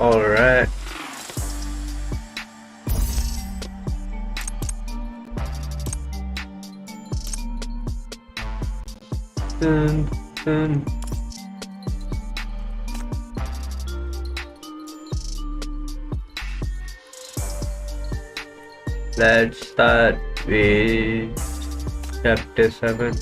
Alright. Dun, dun. Let's start with chapter 7.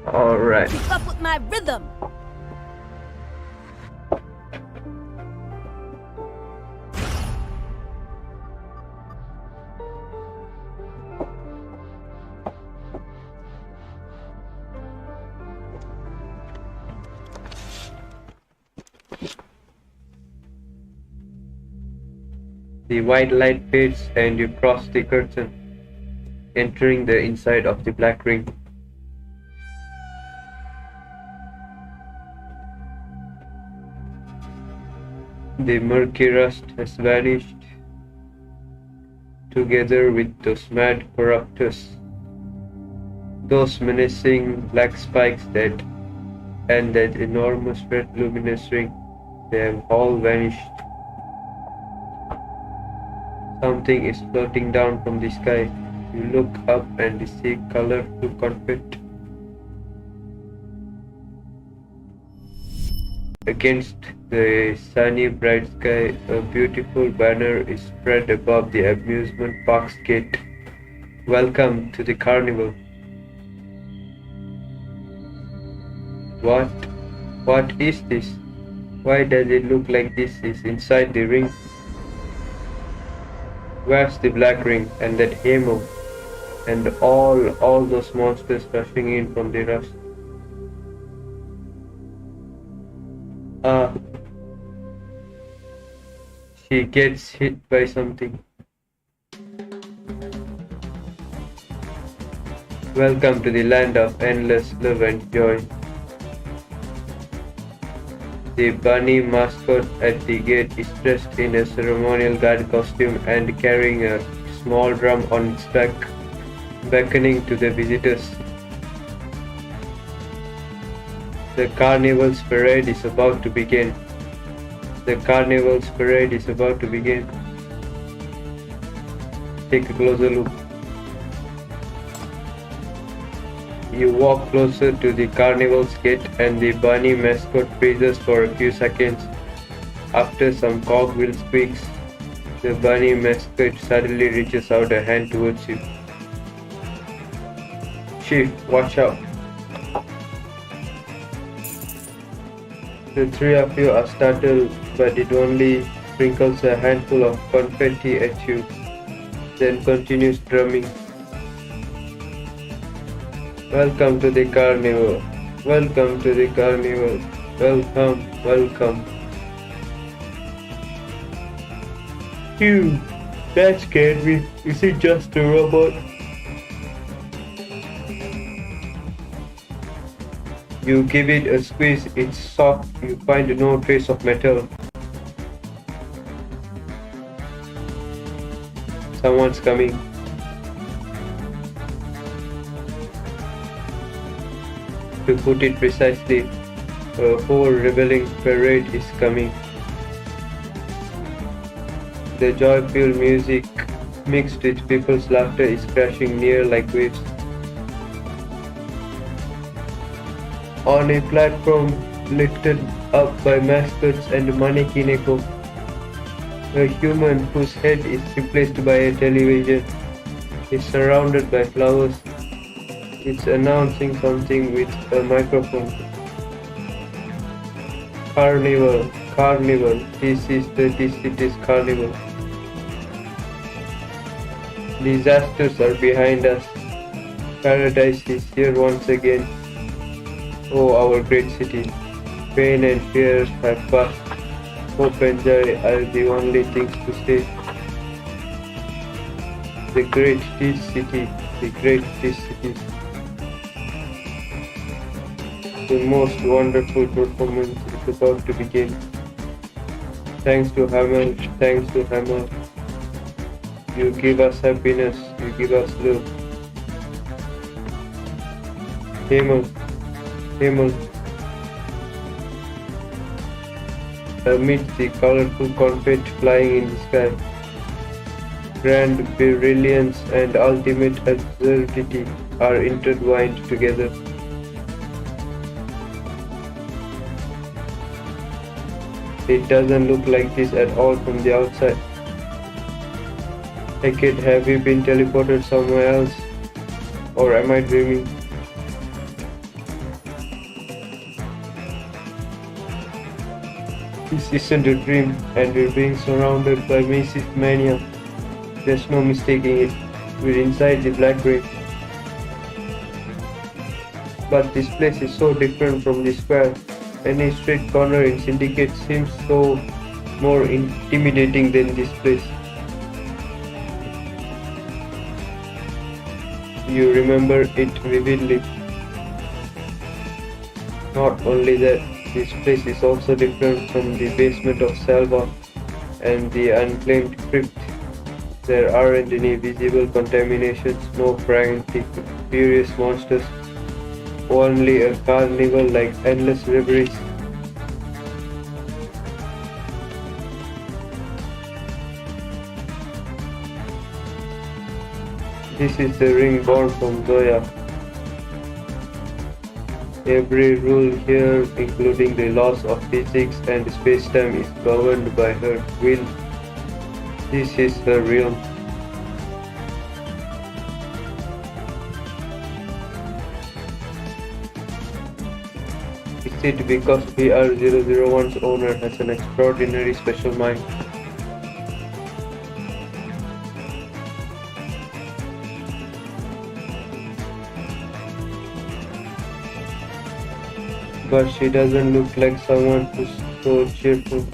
Alright. Keep up with my rhythm. The white light fades and you cross the curtain, entering the inside of the black ring. The murky rust has vanished, together with those mad corruptors, those menacing black spikes and that enormous red luminous ring. They have all vanished. Something is floating down from the sky. You look up and see colorful confetti. Against the sunny bright sky, a beautiful banner is spread above the amusement park's gate. Welcome to the carnival. What is this? Why does it look like this is inside the ring? Where's the black ring and that hammer and all those monsters rushing in from the rust? She gets hit by something. Welcome to the land of endless love and joy. The bunny mascot at the gate is dressed in a ceremonial guard costume and carrying a small drum on its back, beckoning to the visitors. The carnival's parade is about to begin. The carnival's parade is about to begin. Take a closer look. You walk closer to the carnival's gate and the bunny mascot freezes for a few seconds. After some cogwheel squeaks, the bunny mascot suddenly reaches out a hand towards you. Chief, watch out. The three of you are startled, but it only sprinkles a handful of confetti at you, then continues drumming. Welcome to the carnival. Welcome to the carnival. Welcome, welcome. Phew, that scared me. Is it just a robot? You give it a squeeze, it's soft, you find no trace of metal. Someone's coming. To put it precisely, a whole rebelling parade is coming. The joy-filled music mixed with people's laughter is crashing near like waves. On a platform lifted up by mascots and mannequin echo, a human whose head is replaced by a television is surrounded by flowers. It's announcing something with a microphone. Carnival, carnival, this is the city's carnival. Disasters are behind us. Paradise is here once again. Oh, our great city. Pain and fears have passed. Hope and joy are the only things to stay. The great tea city, the great tea city. The most wonderful performance is about to begin. Thanks to Hammer, thanks to Hammer. You give us happiness, you give us love. Hammer, Hammer. Amidst the colorful confetti flying in the sky, grand brilliance and ultimate absurdity are intertwined together. It doesn't look like this at all from the outside. Hey kid, have you been teleported somewhere else? Or am I dreaming? This isn't a dream, and we're being surrounded by massive mania. There's no mistaking it. We're inside the black ring. But this place is so different from the square. Any street corner in Syndicate seems so more intimidating than this place. You remember it vividly. Not only that, this place is also different from the basement of Salva and the unclaimed crypt. There aren't any visible contaminations, no frantic, furious monsters, only a carnival like endless reveries. This is the ring born from Zoya. Every rule here, including the laws of physics and space-time, is governed by her will. This is her realm. Is it because PR001's owner has an extraordinary special mind? But she doesn't look like someone who's so cheerful.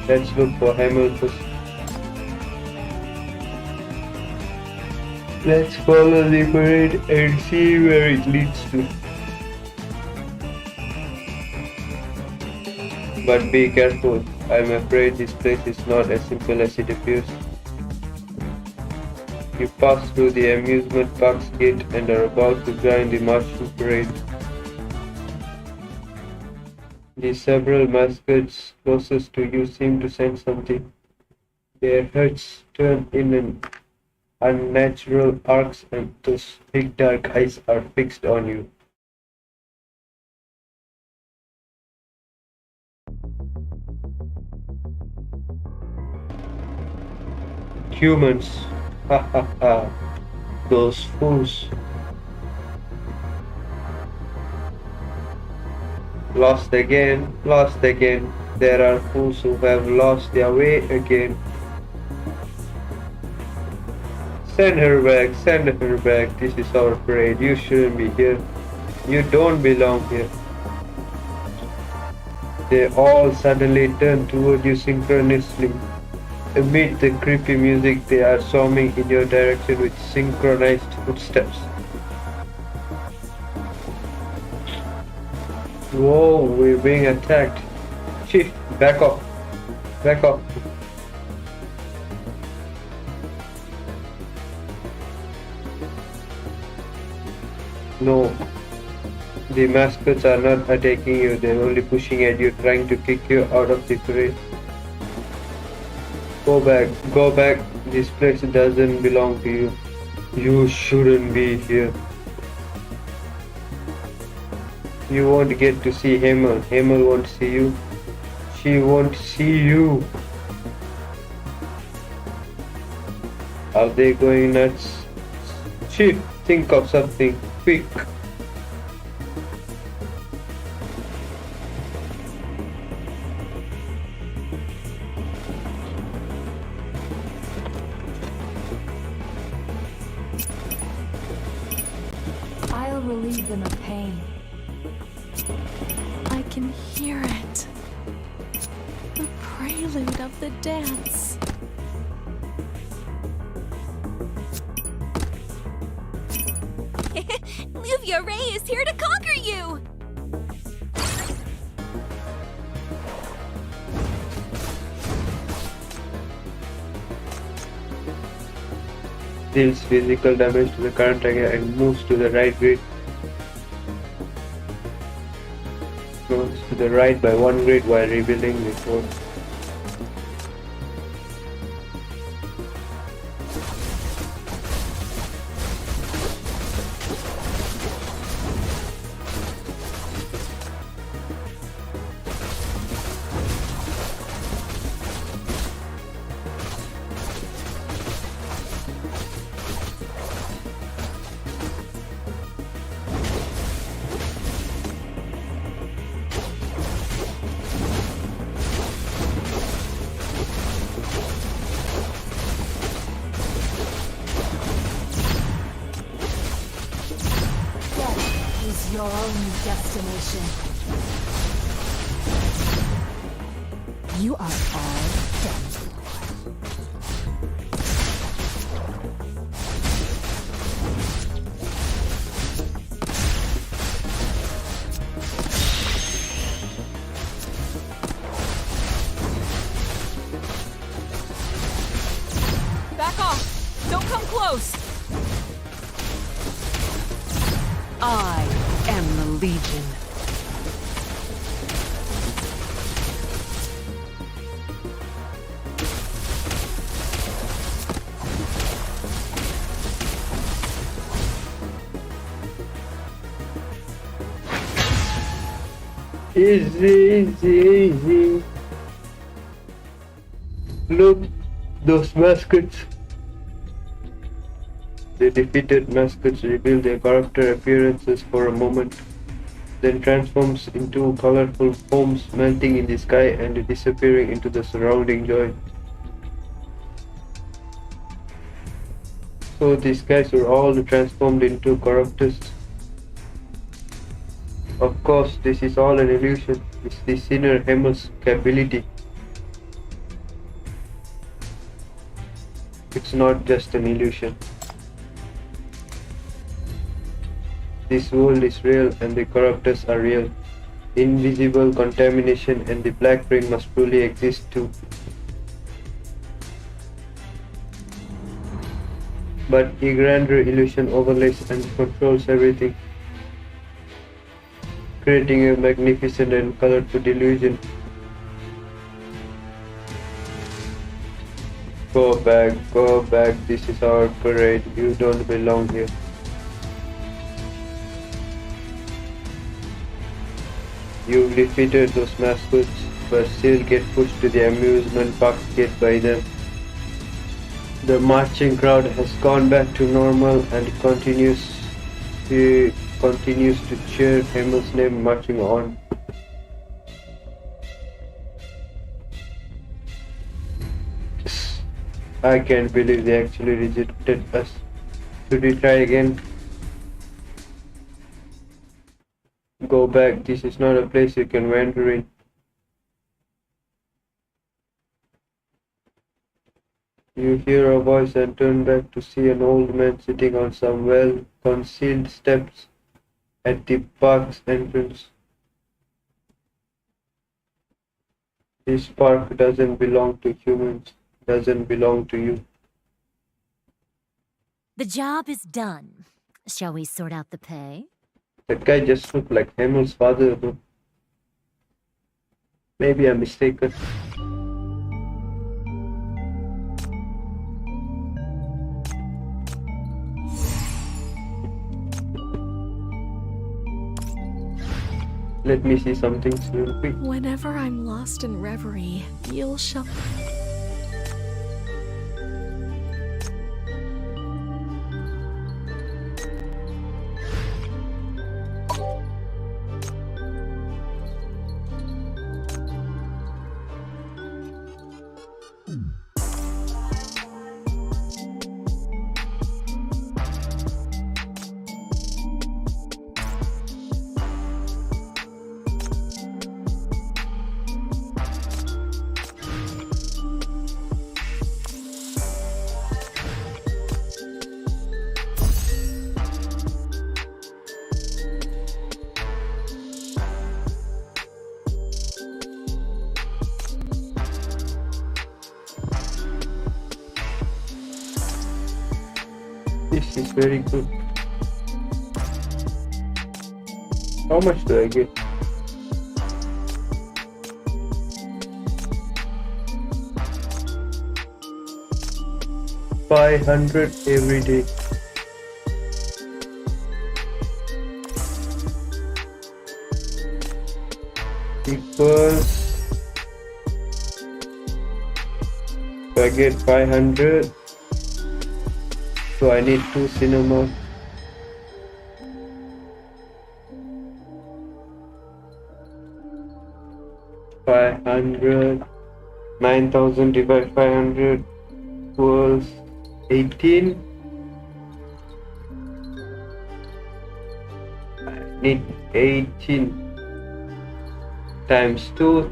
Let's look for Hamilton. Let's follow the parade and see where it leads to. But be careful. I'm afraid this place is not as simple as it appears. You pass through the amusement park's gate and are about to join the mushroom parade. The several mascots closest to you seem to sense something. Their heads turn in an unnatural arcs and those big dark eyes are fixed on you. Humans. Ha ha ha. Those fools. Lost again, lost again. There are fools who have lost their way again. Send her back, send her back. This is our parade. You shouldn't be here. You don't belong here. They all suddenly turn toward you synchronously. Amid the creepy music, they are swarming in your direction with synchronized footsteps. Whoa, we're being attacked. Chief, back off. Back off. No. The mascots are not attacking you, they're only pushing at you, trying to kick you out of the parade. Go back, go back. This place doesn't belong to you. You shouldn't be here. You won't get to see Hamel. Hamel won't see you. She won't see you. Are they going nuts? Chief, think of something. Quick. I'll relieve them of pain. I can hear it. The praise prelude of the dance. Luvia Ray is here to conquer you! Deals physical damage to the current target and moves to the right grid. Moves to the right by 1 grid while rebuilding the fort. Your only destination. You are all done for. Back off! Don't come close! I am the Legion. Easy. Look, those mascots. The defeated mascots reveal their character appearances for a moment, then transforms into colorful foams melting in the sky and disappearing into the surrounding joy. So these guys were all transformed into corruptors. Of course, this is all an illusion. It's the sinner Hemel's ability. It's not just an illusion. This world is real and the corruptors are real. Invisible contamination and the black ring must truly exist too. But a grander illusion overlays and controls everything, creating a magnificent and colorful delusion. Go back, this is our parade, you don't belong here. You've defeated those mascots, but still get pushed to the amusement park gate by them. The marching crowd has gone back to normal and continues to cheer Hemel's name marching on. I can't believe they actually rejected us. Should we try again? Go back, this is not a place you can wander in. You hear a voice and turn back to see an old man sitting on some well-concealed steps at the park's entrance. This park doesn't belong to humans, doesn't belong to you. The job is done. Shall we sort out the pay? That guy just looked like Hemel's father. Maybe I'm mistaken. Let me see some things real quick. Whenever I'm lost in reverie, you'll show. She's very good. How much do I get? $500 every day. Equals, so I get 500. So I need 2 cinema. $500. 9,000 divided 500 equals 18. I need 18 times 2.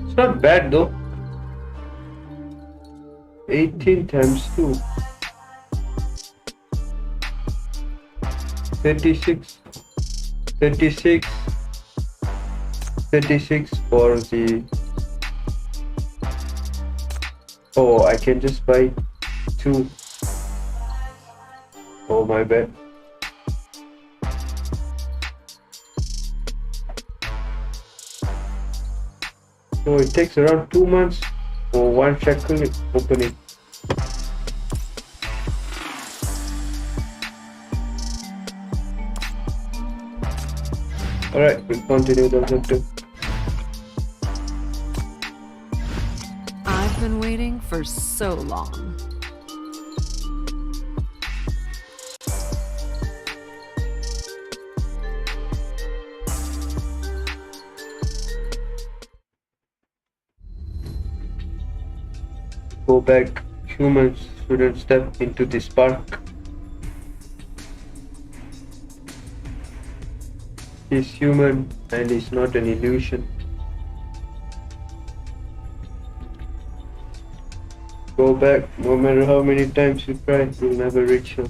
It's not bad though. 18 times 2. 36. 36 for the... Oh, I can just buy 2. Oh, my bad. So it takes around 2 months for one shackle opening. Alright, we'll continue the objective. I've been waiting for so long. Go back. Humans shouldn't step into this park. He's human and he's not an illusion. Go back. No matter how many times you try, you'll never reach her.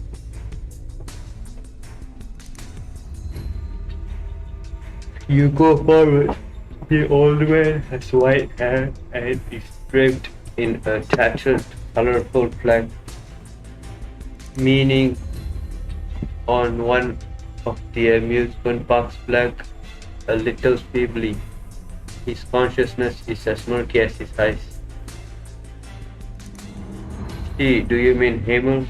You go forward. The old man has white hair and is draped in a tattered, colorful flag, meaning on one of the amusement park's flag, a little feebly. His consciousness is as murky as his eyes. She, do you mean Hamel?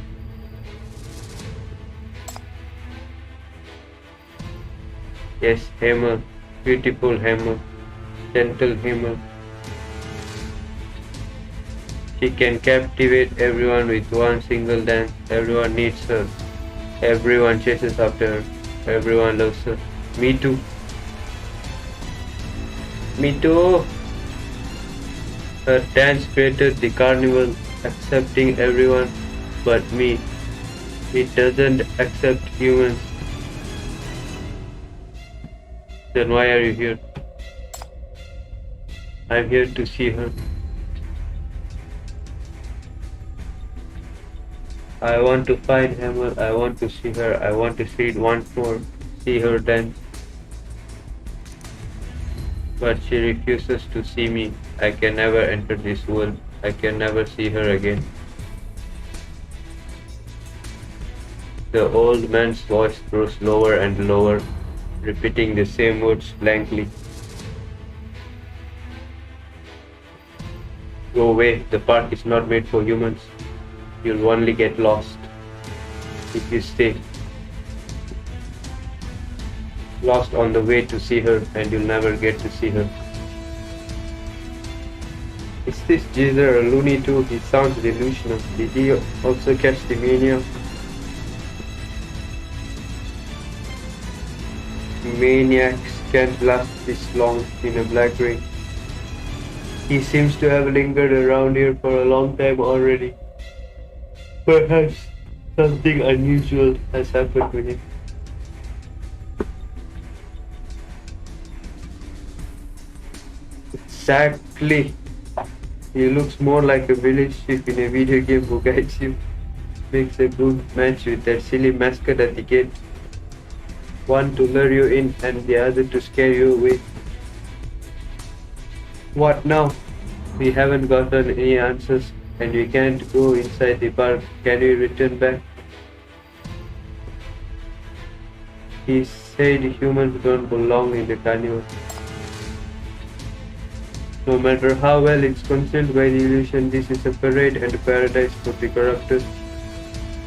Yes, Hamel. Beautiful Hamel. Gentle Hamel. She can captivate everyone with one single dance. Everyone needs her. Everyone chases after her. Everyone loves her. Me too. Me too. Her dance created the carnival, accepting everyone but me. It doesn't accept humans. Then why are you here? I'm here to see her. I want to find Hamel. I want to see her. I want to see it once more. See her dance. But she refuses to see me. I can never enter this world. I can never see her again. The old man's voice grows lower and lower, repeating the same words blankly. Go away. The park is not made for humans. You'll only get lost if you stay. Lost on the way to see her, and you'll never get to see her. Is this geezer a loony too? He sounds delusional. Did he also catch the mania? Maniacs can't last this long in a black ring. He seems to have lingered around here for a long time already. Perhaps something unusual has happened to him. Exactly. He looks more like a village chief in a video game who guides you. Makes a good match with that silly mascot at the gate. One to lure you in and the other to scare you away. What now? We haven't gotten any answers and we can't go inside the park. Can we return back? He said humans don't belong in the carnival. No matter how well it's concealed by the illusion, this is a parade and a paradise for the corruptors.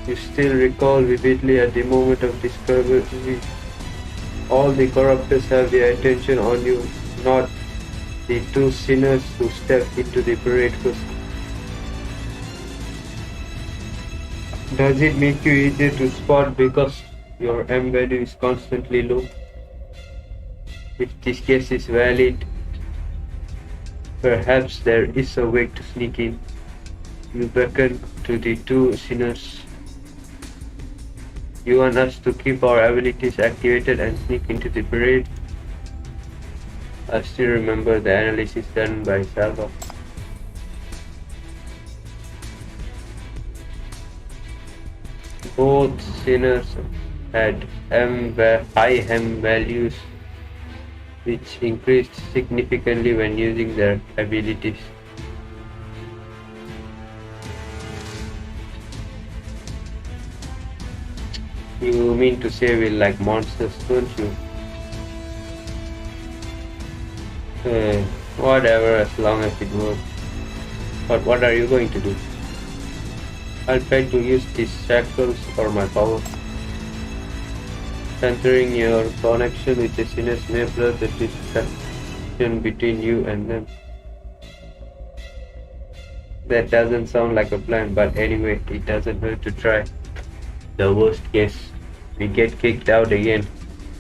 You still recall vividly at the moment of discovery. All the corruptors have their attention on you, not the two sinners who stepped into the parade first. Does it make you easier to spot because your M value is constantly low? If this guess is valid, perhaps there is a way to sneak in. You beckon to the two sinners. You want us to keep our abilities activated and sneak into the parade? I still remember the analysis done by Salva. Both sinners had high M values, which increased significantly when using their abilities. You mean to say we like monsters, don't you? Whatever, as long as it works. But what are you going to do? I'll try to use these shackles for my power. Centering your connection with the sinners may blur the distinction between you and them. That doesn't sound like a plan, but anyway, it doesn't hurt to try. The worst case, we get kicked out again.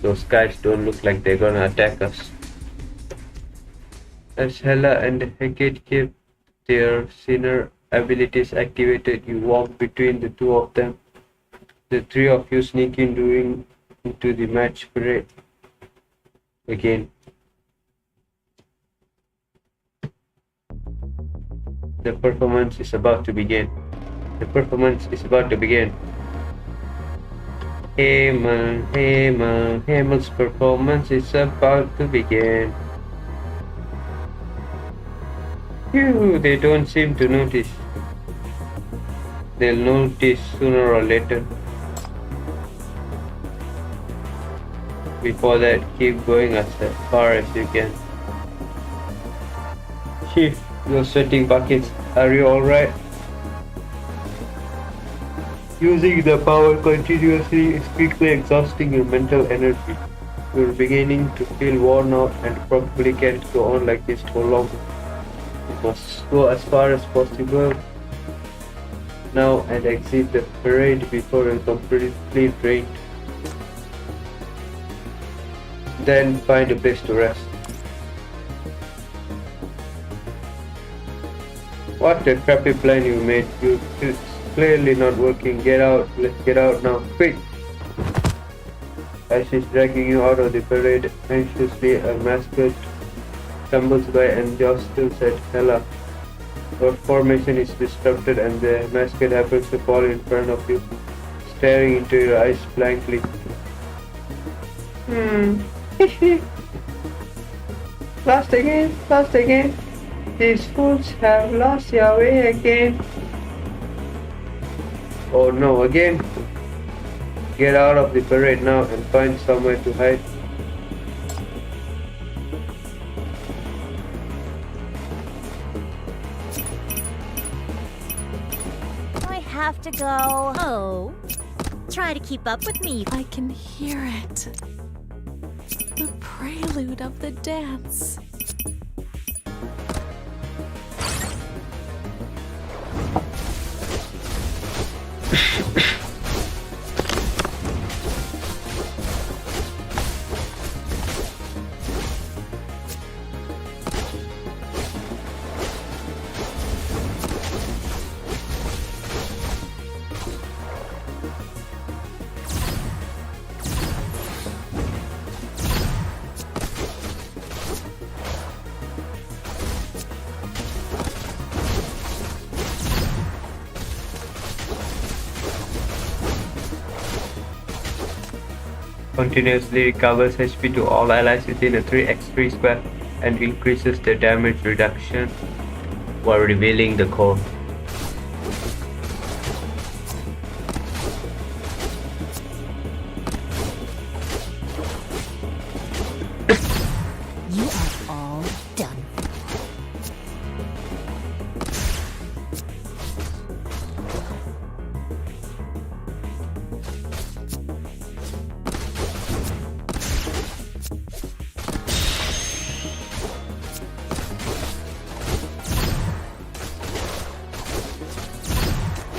Those guys don't look like they're gonna attack us. As Hela and Hecate keep their sinner abilities activated, you walk between the two of them. The three of you sneak in into the match parade. Again. The performance is about to begin. The performance is about to begin. Hamel's performance is about to begin. Phew, they don't seem to notice. They'll notice sooner or later. Before that, keep going as far as you can. Chief, you're sweating buckets. Are you alright? Using the power continuously is quickly exhausting your mental energy. You're beginning to feel worn out and probably can't go on like this for long. You must go as far as possible now and exit the parade before you're completely drained. Then find a place to rest. What a crappy plan you made. It's clearly not working. Get out. Let's get out now. Quick! As she's dragging you out of the parade, anxiously a mascot stumbles by and jostles at Hela. Your formation is disrupted and the mascot happens to fall in front of you, staring into your eyes blankly. Lost again. These fools have lost their way again. Oh no, again? Get out of the parade now and find somewhere to hide. I have to go. Oh, try to keep up with me. I can hear it. The prelude of the dance. Continuously recovers HP to all allies within a 3x3 square and increases their damage reduction. while revealing the core. You are all done.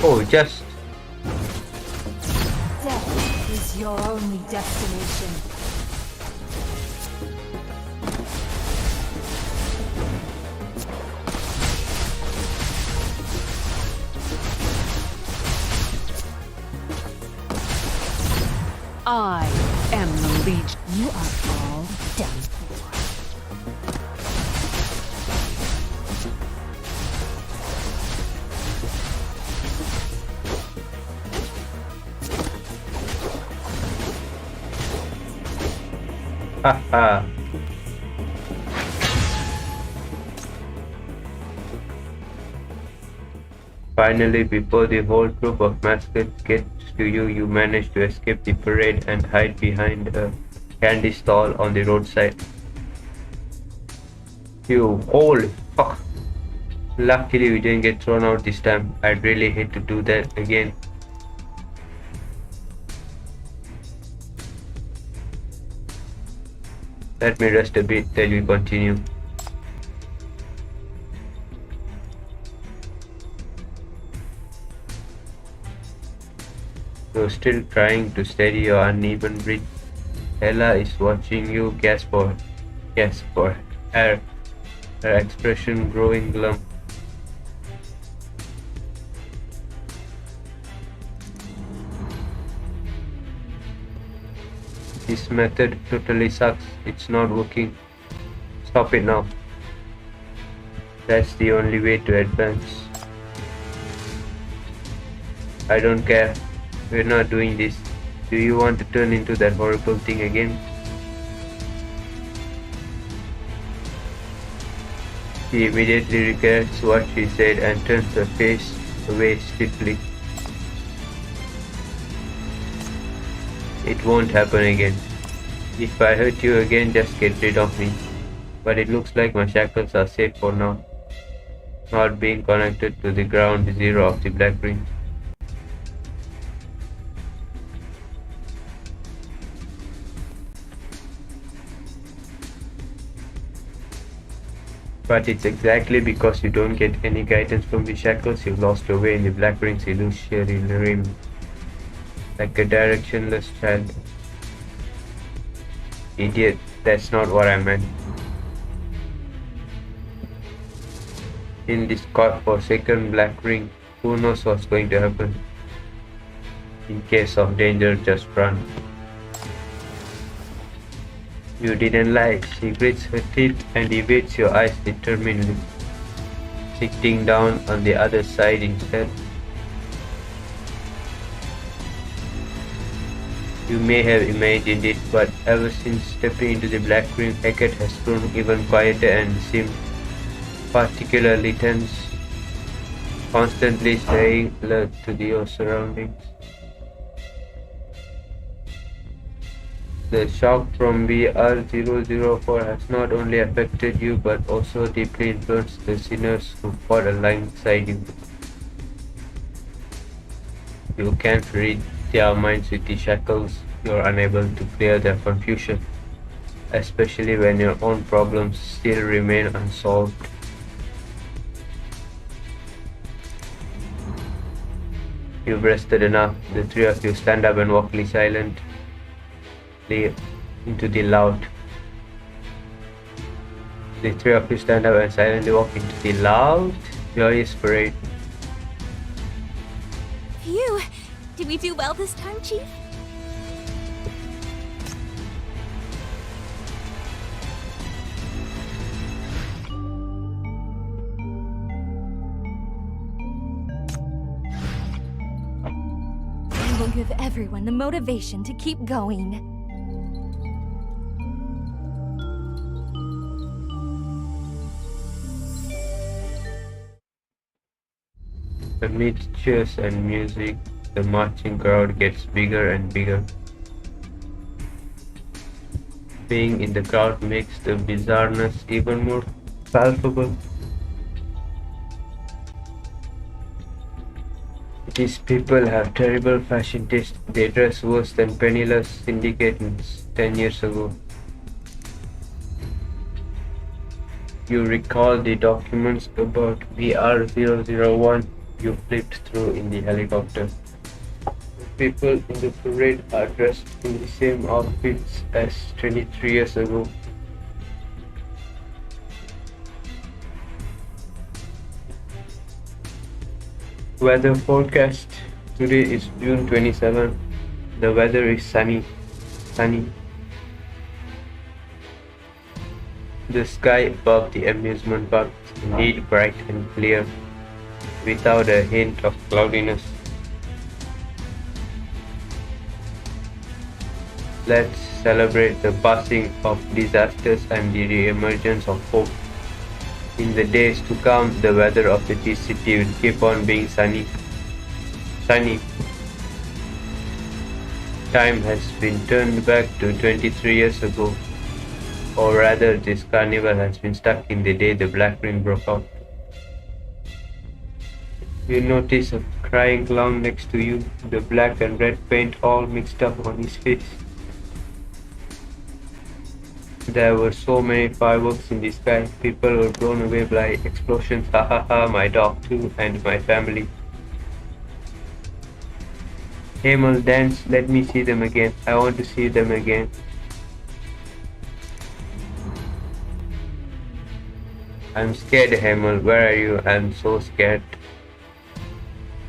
Oh, just Death is your only destination. I am the Legion. You are all done for. haha. Finally, before the whole troop of mascots gets to you, you manage to escape the parade and hide behind a candy stall on the roadside. You holy fuck. Luckily we didn't get thrown out this time. I'd really hate to do that again. Let me rest a bit till we continue. You're still trying to steady your uneven breath. Ella is watching you gasp for air, her expression growing glum. This method totally sucks. It's not working. Stop it now. That's the only way to advance. I don't care. We're not doing this. Do you want to turn into that horrible thing again? She immediately regrets what she said and turns her face away stiffly. It won't happen again. If I hurt you again, just get rid of me. But it looks like my shackles are safe for now. Not being connected to the ground zero of the black ring. But it's exactly because you don't get any guidance from the shackles you've lost your way in the black ring's illusory rim. Like a directionless child. Idiot, that's not what I meant. In this godforsaken black ring, who knows what's going to happen? In case of danger, just run. You didn't lie. She grits her teeth and evades your eyes determinedly, sitting down on the other side instead. You may have imagined it, but ever since stepping into the black ring, Hackett has grown even quieter and seemed particularly tense, constantly staying alert to your surroundings. The shock from BR004 has not only affected you but also deeply influenced the sinners who fought alongside you. You can't read their minds with the shackles. You're unable to clear their confusion, especially when your own problems still remain unsolved. You've rested enough. The three of you stand up and walk silently into the loud. The three of you stand up and silently walk into the loud, joyous parade. Phew! Did we do well this time, Chief? I will give everyone the motivation to keep going. Amid cheers and music, the marching crowd gets bigger and bigger. Being in the crowd makes the bizarreness even more palpable. These people have terrible fashion taste. They dress worse than penniless syndicators 10 years ago. You recall the documents about VR-001 you flipped through in the helicopter. People in the parade are dressed in the same outfits as 23 years ago. Weather forecast. Today is June 27. The weather is sunny. The sky above the amusement park is indeed bright and clear, without a hint of cloudiness. Let's celebrate the passing of disasters and the re-emergence of hope. In the days to come, the weather of the city will keep on being sunny. Time has been turned back to 23 years ago. Or rather, this carnival has been stuck in the day the black ring broke out. You notice a crying clown next to you, the black and red paint all mixed up on his face. There were so many fireworks in the sky, people were blown away by explosions, ha ha ha, my dog too, and my family. Hamel, dance, let me see them again, I want to see them again. I'm scared, Hamel, where are you? I'm so scared.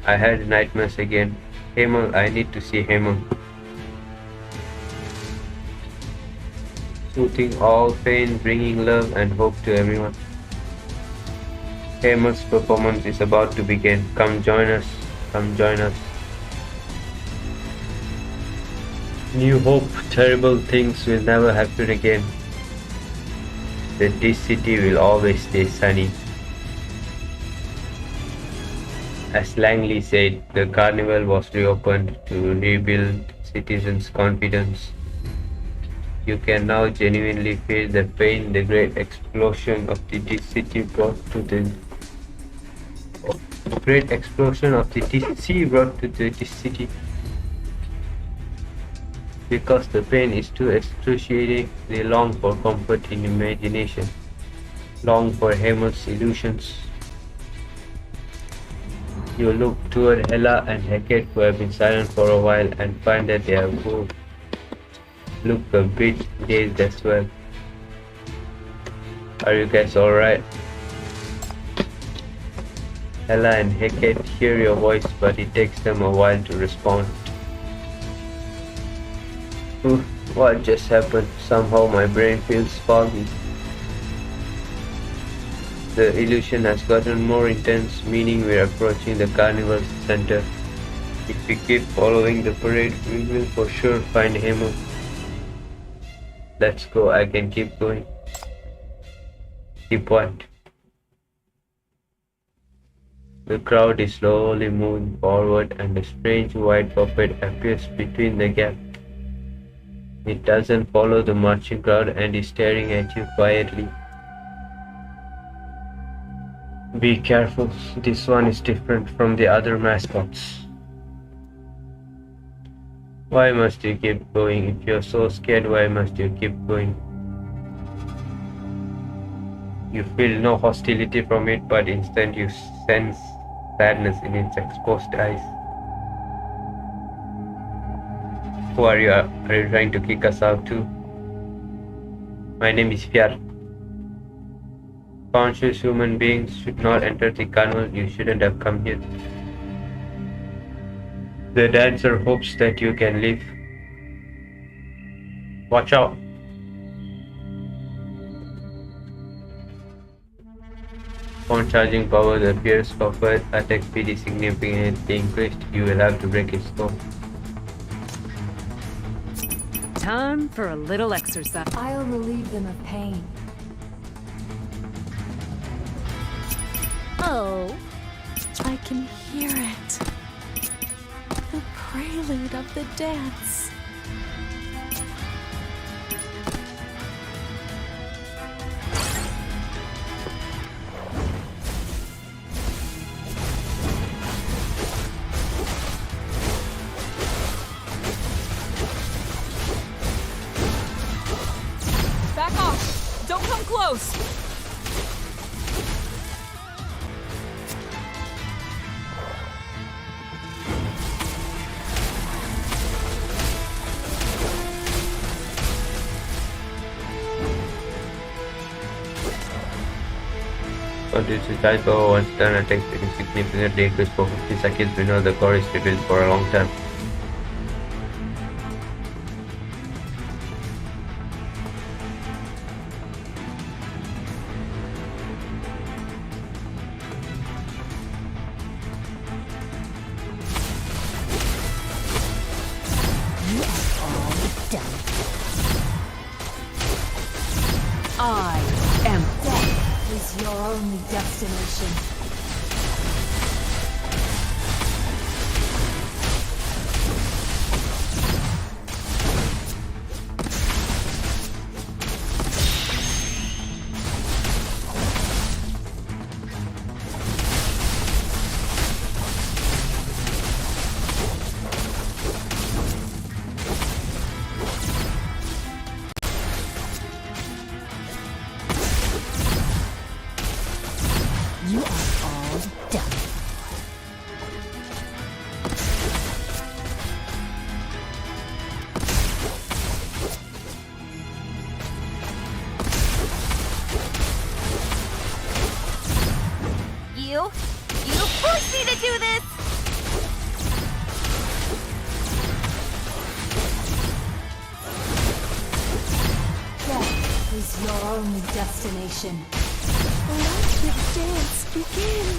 I had nightmares again. Hamel, I need to see Hamel. Soothing all pain, bringing love and hope to everyone. Hamel's performance is about to begin. Come join us. Come join us. New hope, terrible things will never happen again. That this city will always stay sunny. As Langley said, the carnival was reopened to rebuild citizens' confidence. You can now genuinely feel the pain the great explosion of the city brought to the city. Because the pain is too excruciating, they long for comfort in imagination, long for Hamel's illusions. You look toward Ella and Hackett, who have been silent for a while, and find that they are both look a bit dazed as well. Are you guys alright? Ella and Hackett hear your voice, but it takes them a while to respond. What just happened? Somehow my brain feels foggy. The illusion has gotten more intense, meaning we're approaching the carnival center. If we keep following the parade, we will for sure find Hamel. Let's go, I can keep going. Keep what? The crowd is slowly moving forward and a strange white puppet appears between the gap. It doesn't follow the marching crowd and is staring at you quietly. Be careful, this one is different from the other mascots. Why must you keep going? If you're so scared, why must you keep going? You feel no hostility from it, but instead you sense sadness in its exposed eyes. Who are you? Are you trying to kick us out too? My name is Fyar. Conscious human beings should not enter the carnival. You shouldn't have come here. The dancer hopes that you can leave. Watch out! On charging power, the Fierce Puppet attack speed is significantly increased. You will have to break its core. Time for a little exercise. I'll relieve them of pain. Oh, I can hear it. The prelude of the dance. Back off! Don't come close! Continues to charge power once turn attacks getting significantly increased for 50 seconds. Meanwhile, the core is revealed for a long time. You are all done. I am Death is your only destination. You are all done. You forced me to do this! Death is your only destination. Let the dance begin.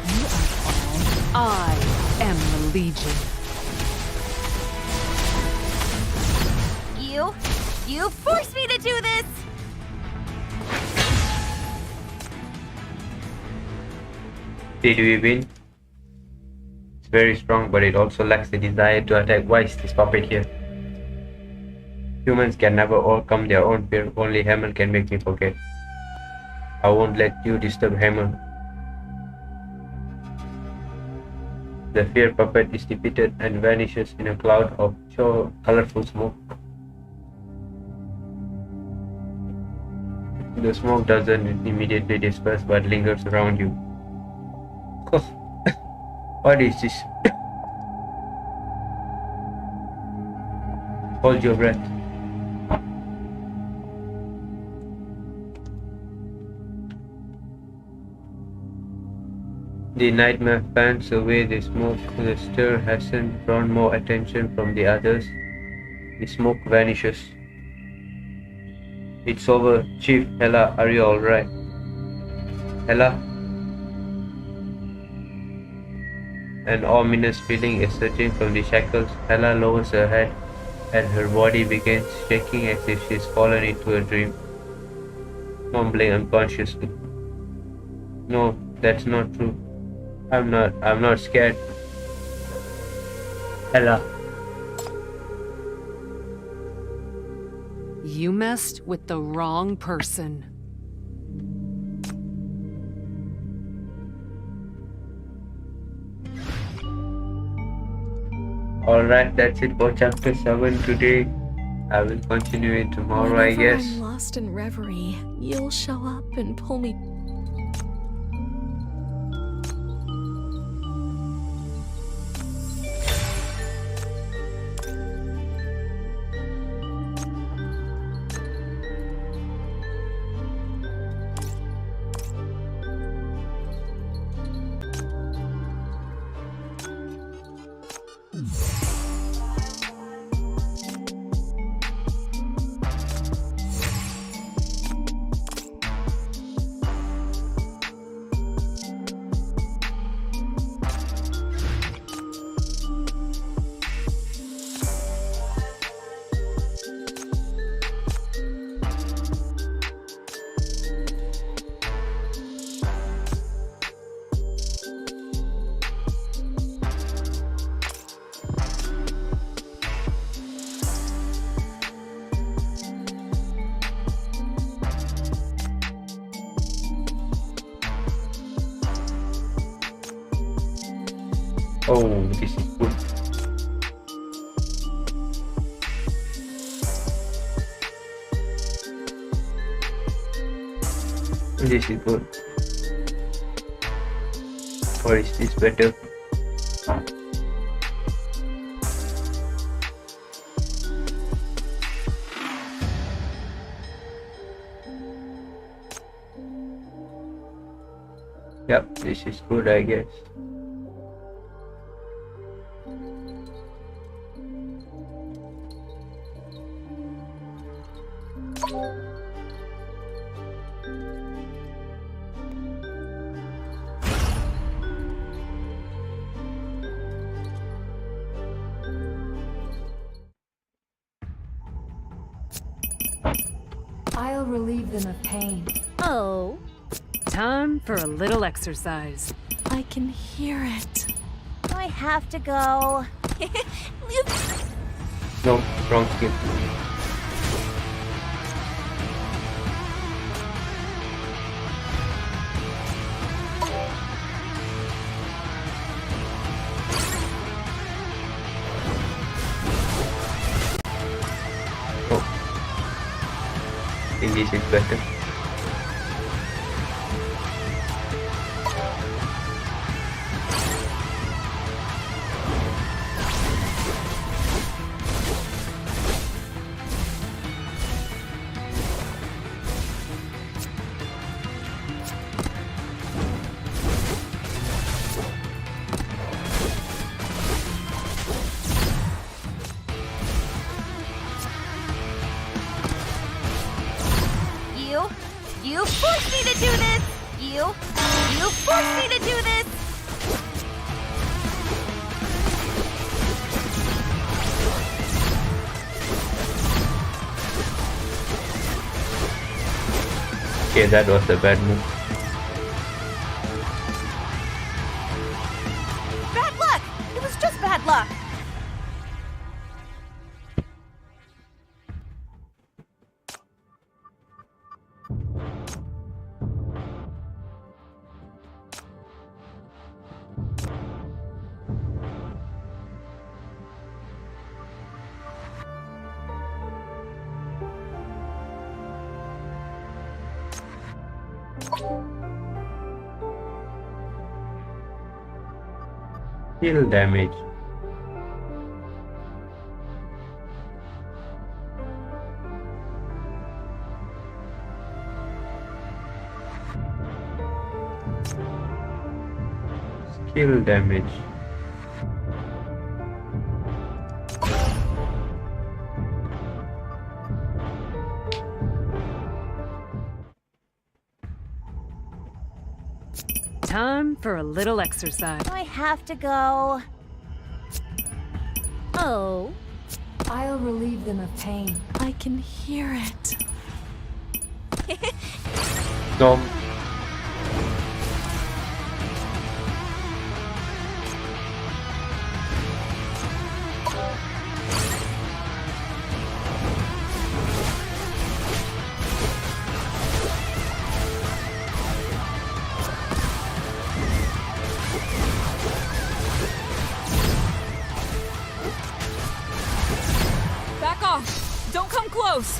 You are all I am the Legion. You forced me to do this! Did we win? It's very strong, but it also lacks the desire to attack. Why is this puppet here? Humans can never overcome their own fear. Only Hamel can make me forget. I won't let you disturb Hamel. The fear puppet is defeated and vanishes in a cloud of colorful smoke. The smoke doesn't immediately disperse but lingers around you. What is this? Hold your breath. The nightmare fans away the smoke. The stir hasn't drawn more attention from the others. The smoke vanishes. It's over. Chief, Hela, are you alright? Hela? An ominous feeling is surging from the shackles. Hela lowers her head and her body begins shaking as if she's fallen into a dream, mumbling unconsciously. No, that's not true. I'm not scared. Hela. You messed with the wrong person. Alright, that's it for chapter 7 today. I will continue it tomorrow, I Whenever guess. I'm lost in reverie, you'll show up and pull me. Oh, this is good. This is good. Or is this better? Yep, this is good, I guess. I'll relieve them of pain. Oh, Time for a little exercise. I can hear it. do I have to go? No, wrong skill. Oh. I think this is better. You forced me to do this! You forced me to do this! Okay, that was a bad move. Bad luck! It was just bad luck! Heal damage. Skill damage. Time for a little exercise. Do I have to go? Oh, I'll relieve them of pain. I can hear it. No. Back off! Don't come close!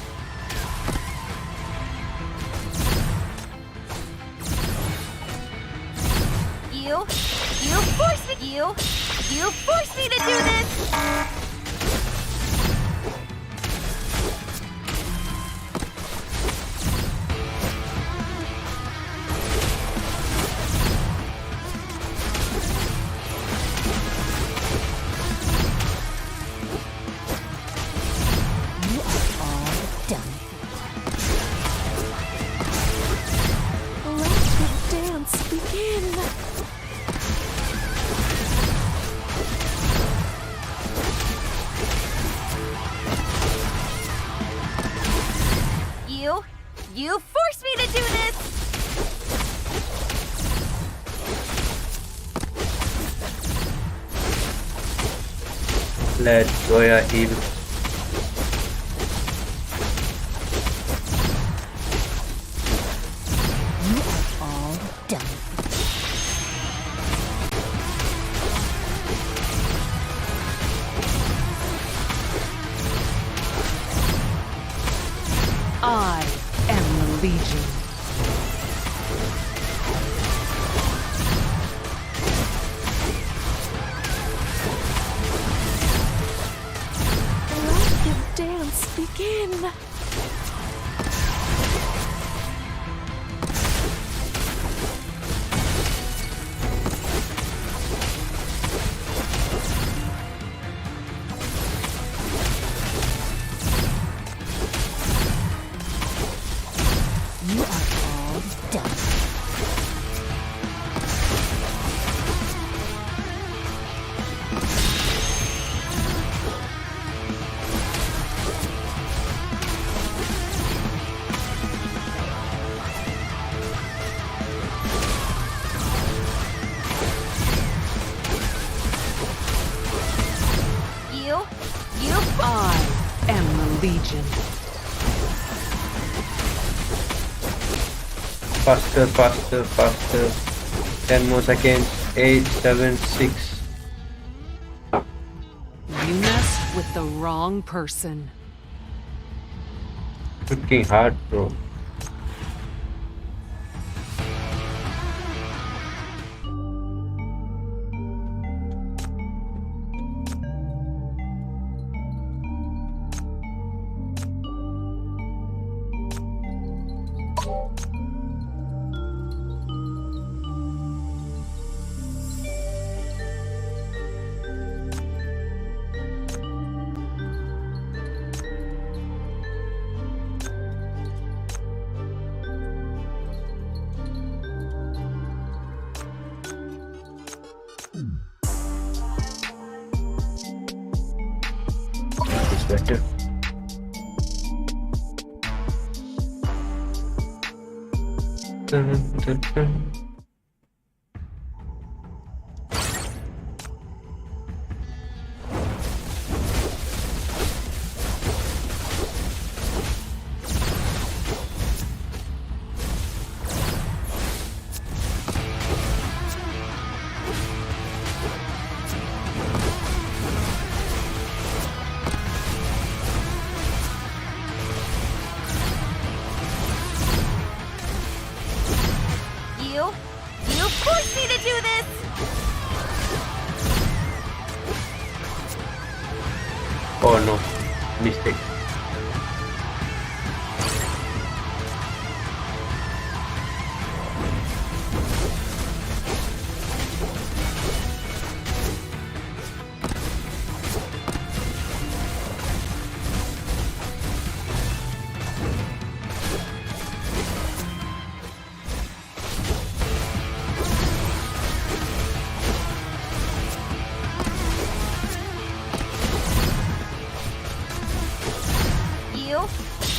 you forced me to do this! You forced me to do this! Let Zoya heal. You are all done. begin. You are all done. You I am the Legion. Faster, faster, faster. 10 more seconds. 8, 7, 6. You messed with the wrong person. Freaking hard, bro. It's better. Dun, dun, dun. You forced me to do this! Oh no, mistake.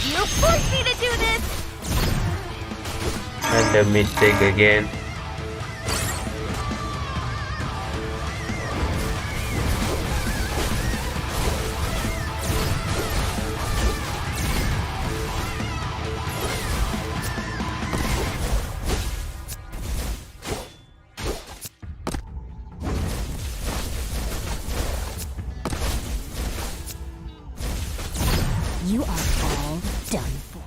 You forced me to do this! And a mistake again. You are all done for.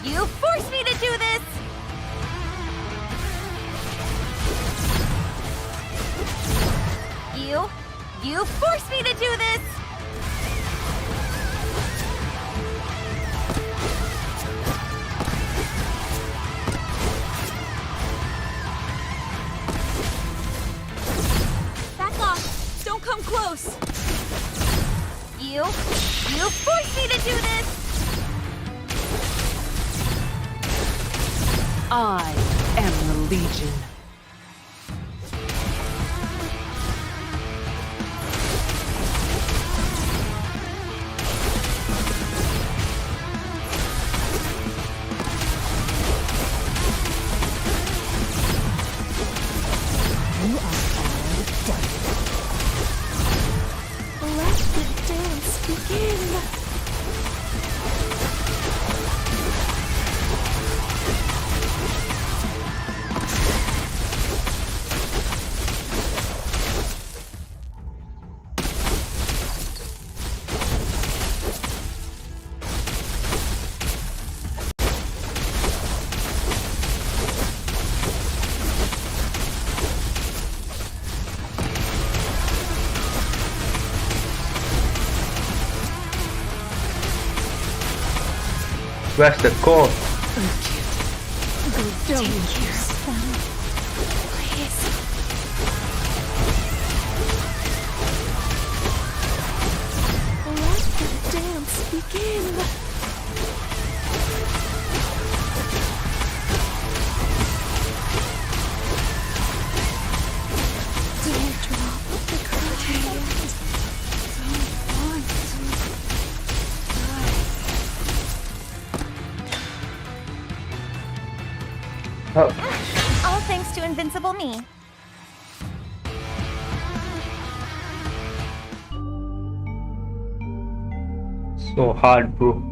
You forced me to do this! You forced me to do this! Back off! Don't come close! You forced me to do this! I am the Legion. You are all done. Let the dance begin. Where's the core? Don't use them. Please. Let the dance begin. Don't drop the curtain. Don't want to. All thanks to invincible me. So hard, bro.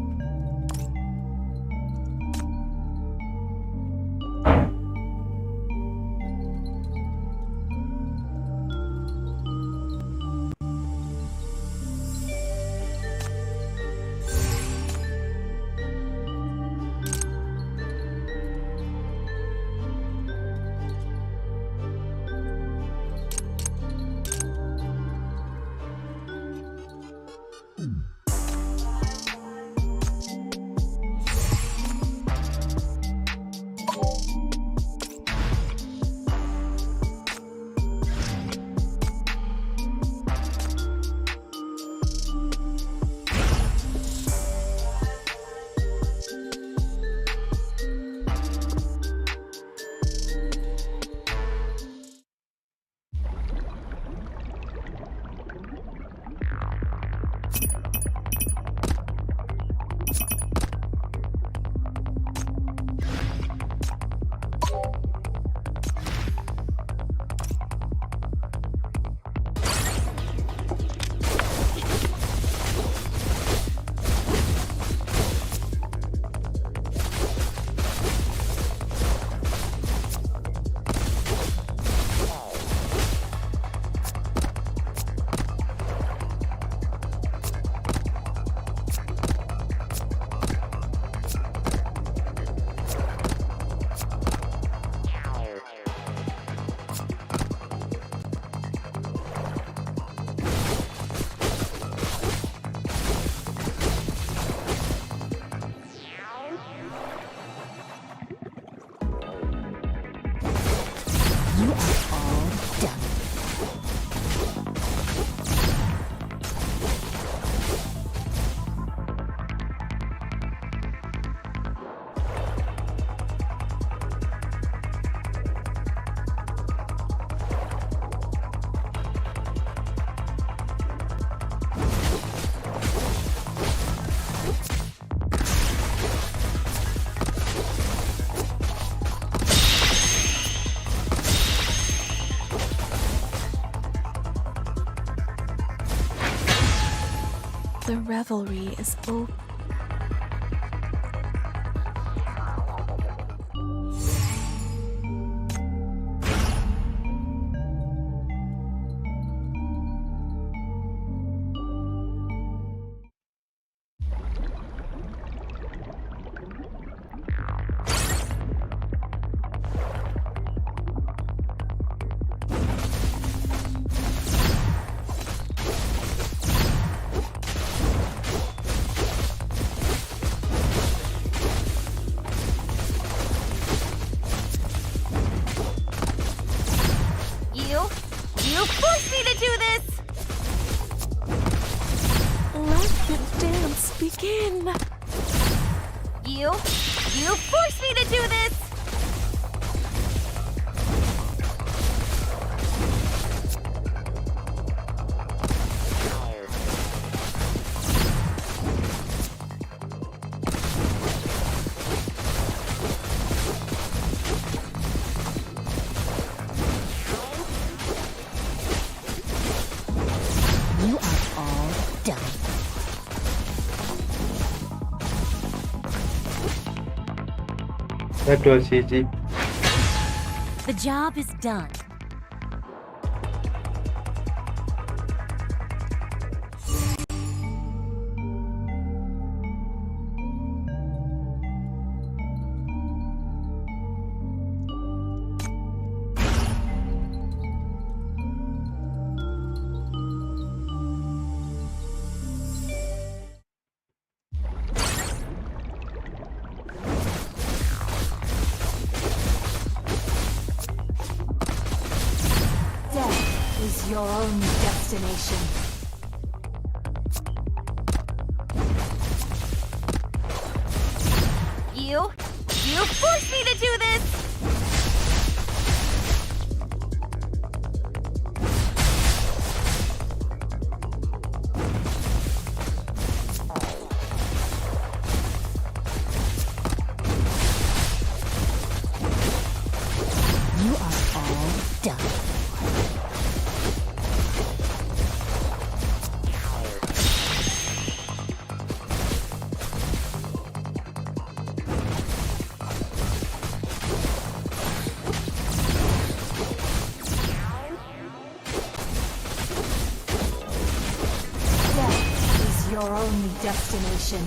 The revelry is over. You forced me to do this! Let the dance begin. You forced me to do this! You are all done. That was easy. The job is done. is your only destination. You forced me to do this! You are all done. Death is your only destination.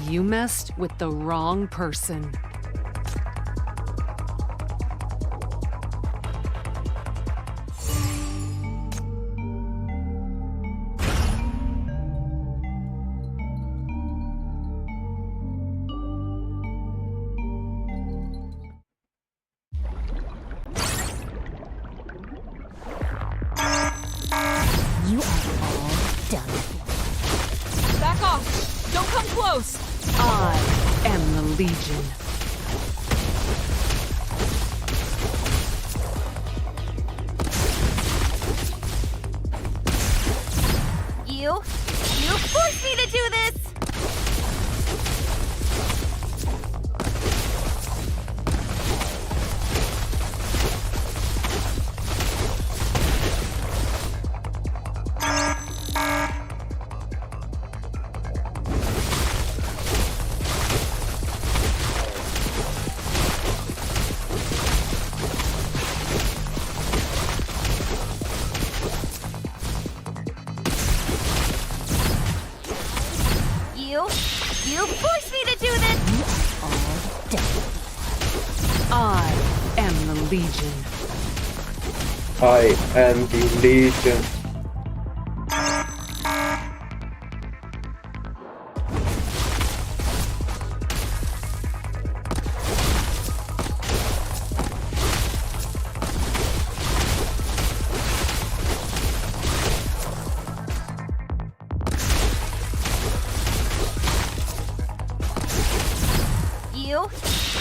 You messed with the wrong person. You are all done. Back off! Don't come close! I am the Legion. You forced me to do this! You forced me to do this! You are all done. I am the Legion. I am the Legion.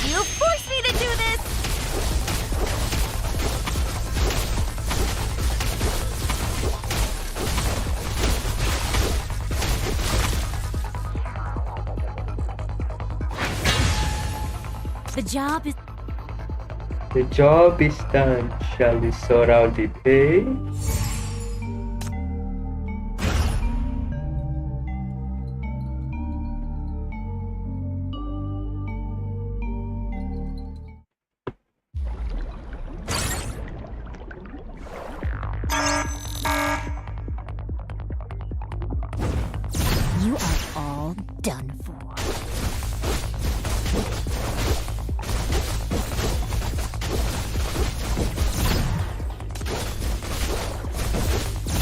You forced me to do this! The job is The job is done. Shall we sort out the pay? you are all done for.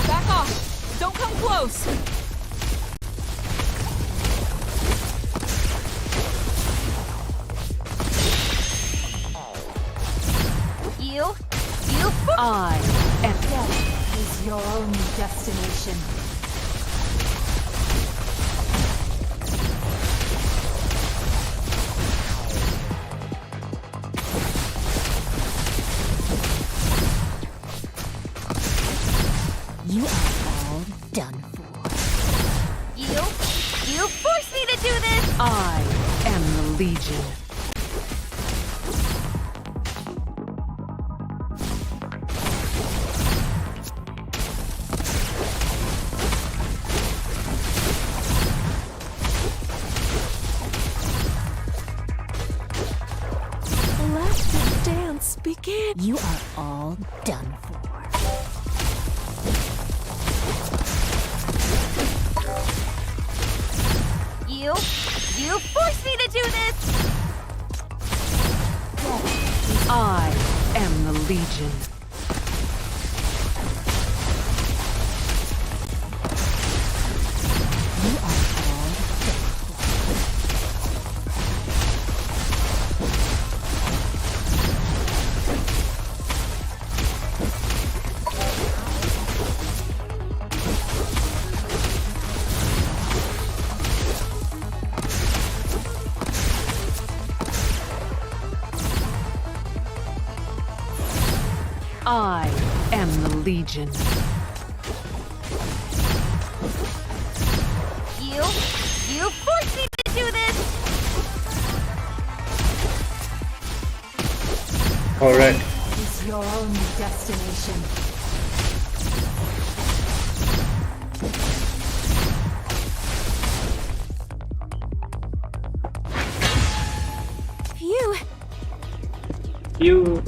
Back off! Don't come close! You I am Death is your only destination. You are all done for. You forced me to do this! I am the Legion. Let the dance begin. You are all done for. You forced me to do this! I am the Legion. You are all done for. I am the Legion. You forced me to do this! Alright. Is your only destination. Phew. You.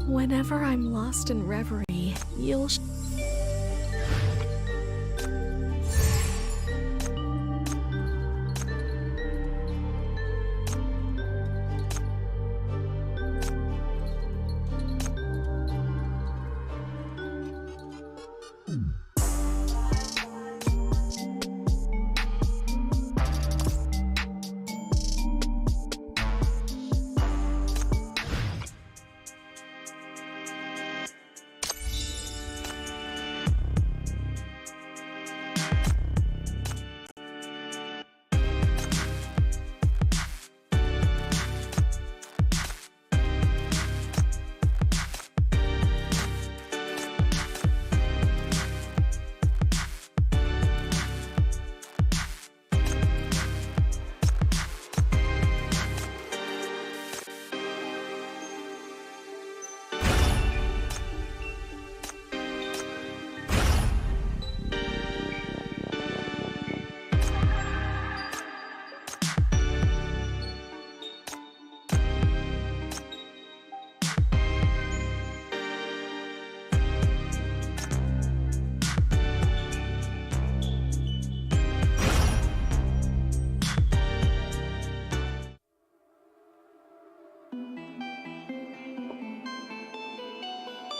Whenever I'm lost in reverie, you'll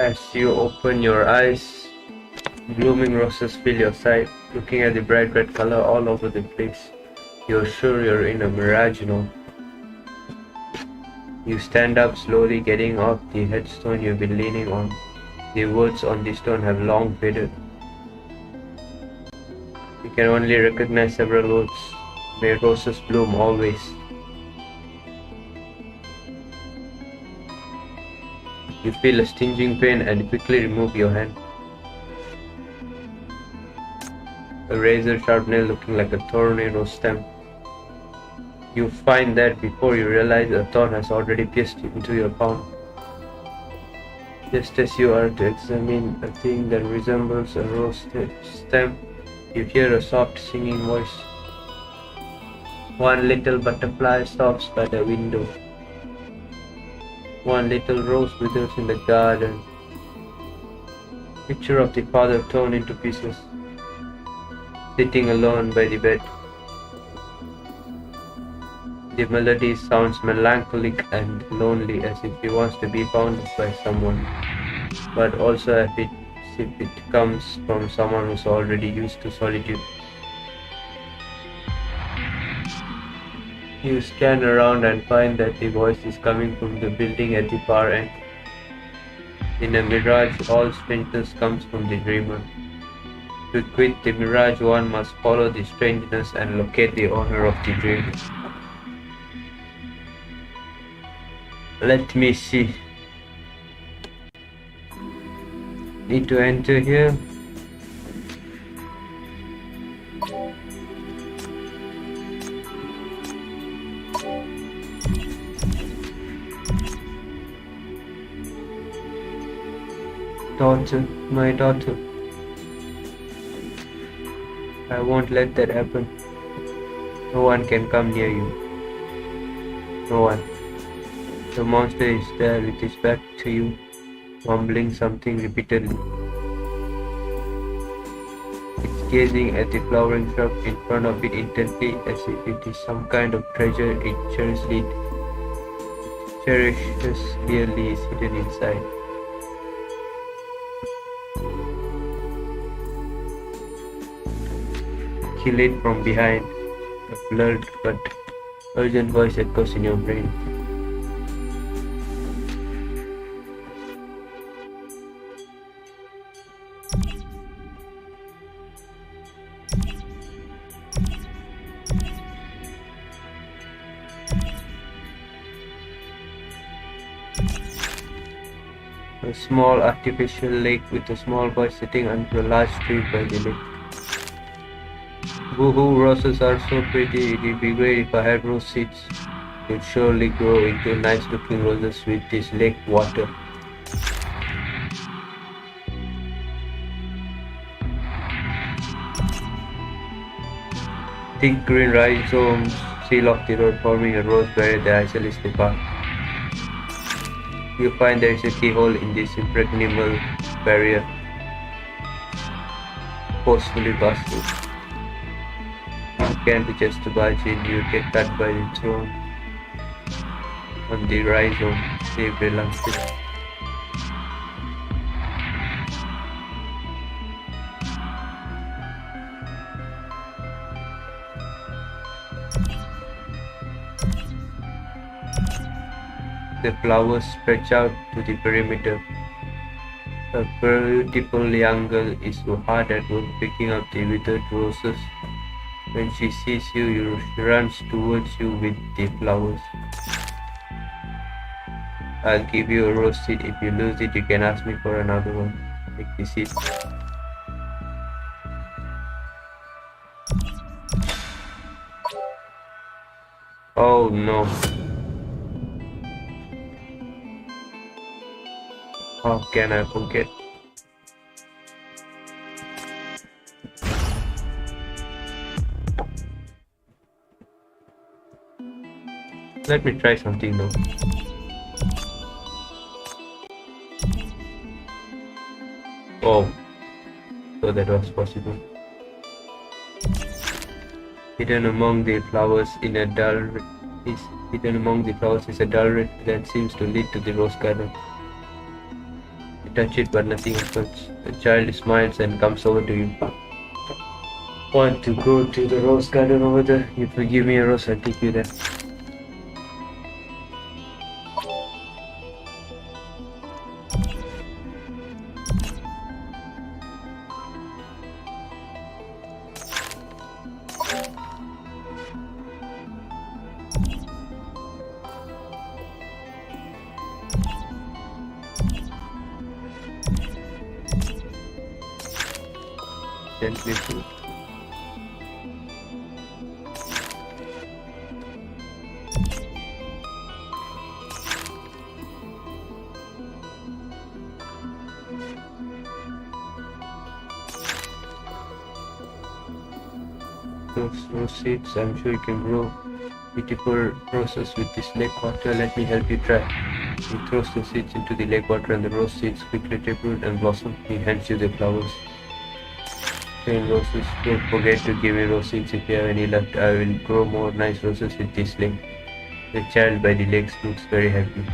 As you open your eyes, blooming roses fill your sight. Looking at the bright red color all over the place, you're sure you're in a mirage now. You stand up slowly, getting off the headstone you've been leaning on. The words on the stone have long faded. You can only recognize several words. May roses bloom always. You feel a stinging pain and quickly remove your hand. A razor-sharp nail looking like a tornado stem. You find that before you realize a thorn has already pierced into your palm. Just as you are to examine a thing that resembles a rose stem, you hear a soft singing voice. One little butterfly stops by the window. One little rose withers in the garden. Picture of the father torn into pieces, sitting alone by the bed. The melody sounds melancholic and lonely, as if he wants to be found by someone, but also as if it comes from someone who's already used to solitude. You scan around and find that the voice is coming from the building at the far end. In a mirage, all strangeness comes from the dreamer. To quit the mirage, one must follow the strangeness and locate the owner of the dream. Let me see. Need to enter here. Daughter, my daughter. I won't let that happen. No one can come near you. No one. The monster is there with his back to you, mumbling something repeatedly. It's gazing at the flowering shrub in front of it intently, as if it is some kind of treasure it cherishes clearly is hidden inside. Kill it from behind. A blurred but urgent voice echoes in your brain. A small artificial lake with a small boy sitting under a large tree by the lake. Woohoo, roses are so pretty. It'd be great if I had rose seeds. You'd surely grow into nice looking roses with this lake water. Thick green rhizomes seal off the road, forming a rose barrier that isolates the path. You find there is a keyhole in this impregnable barrier, forcefully busted. You can't be just to barge in, you get cut by the thorn on the rhizome, save reluctant. The flowers stretch out to the perimeter. A beautiful young girl is hard at work picking up the withered roses. When she sees you, she runs towards you with the flowers. I'll give you a rose seed. If you lose it, you can ask me for another one. Take the seed. Oh no. How can I forget? Let me try something though. Oh, so that was possible. Hidden among the flowers is a dull red that seems to lead to the rose garden. You touch it, but nothing happens. The child smiles and comes over to you. Want to go to the rose garden over there? If you give me a rose, I'll take you there. Gently pull. Those rose seeds, I'm sure you can grow beautiful roses with this lake water. Let me help you try. He throws the seeds into the lake water and the rose seeds quickly take root and blossom. He hands you the flowers. 10 roses. Don't forget to give me rose seeds if you have any left. I will grow more nice roses with this lake. The child by the lake looks very happy.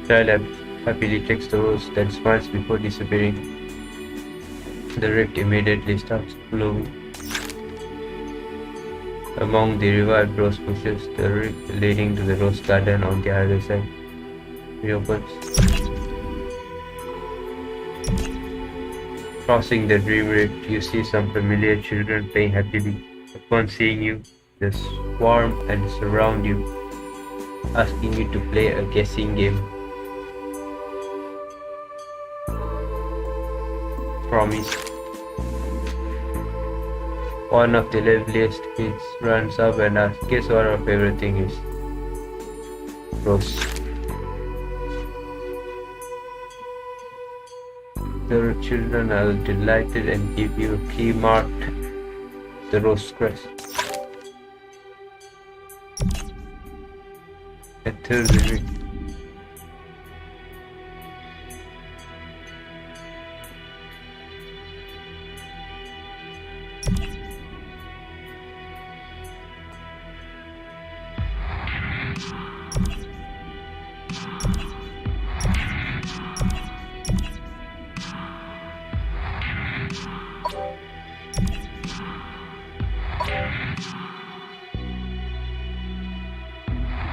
The child happily takes the rose, then smiles before disappearing. The rift immediately starts glowing. Among the revived rose bushes, the rift leading to the rose garden on the other side reopens. Crossing the dream rift, you see some familiar children playing happily. Upon seeing you, they swarm and surround you, asking you to play a guessing game. Promise. One of the loveliest kids runs up and asks, guess what our favorite thing is? Rose. The children are delighted and give you a key marked the rose crest. Enter the ring.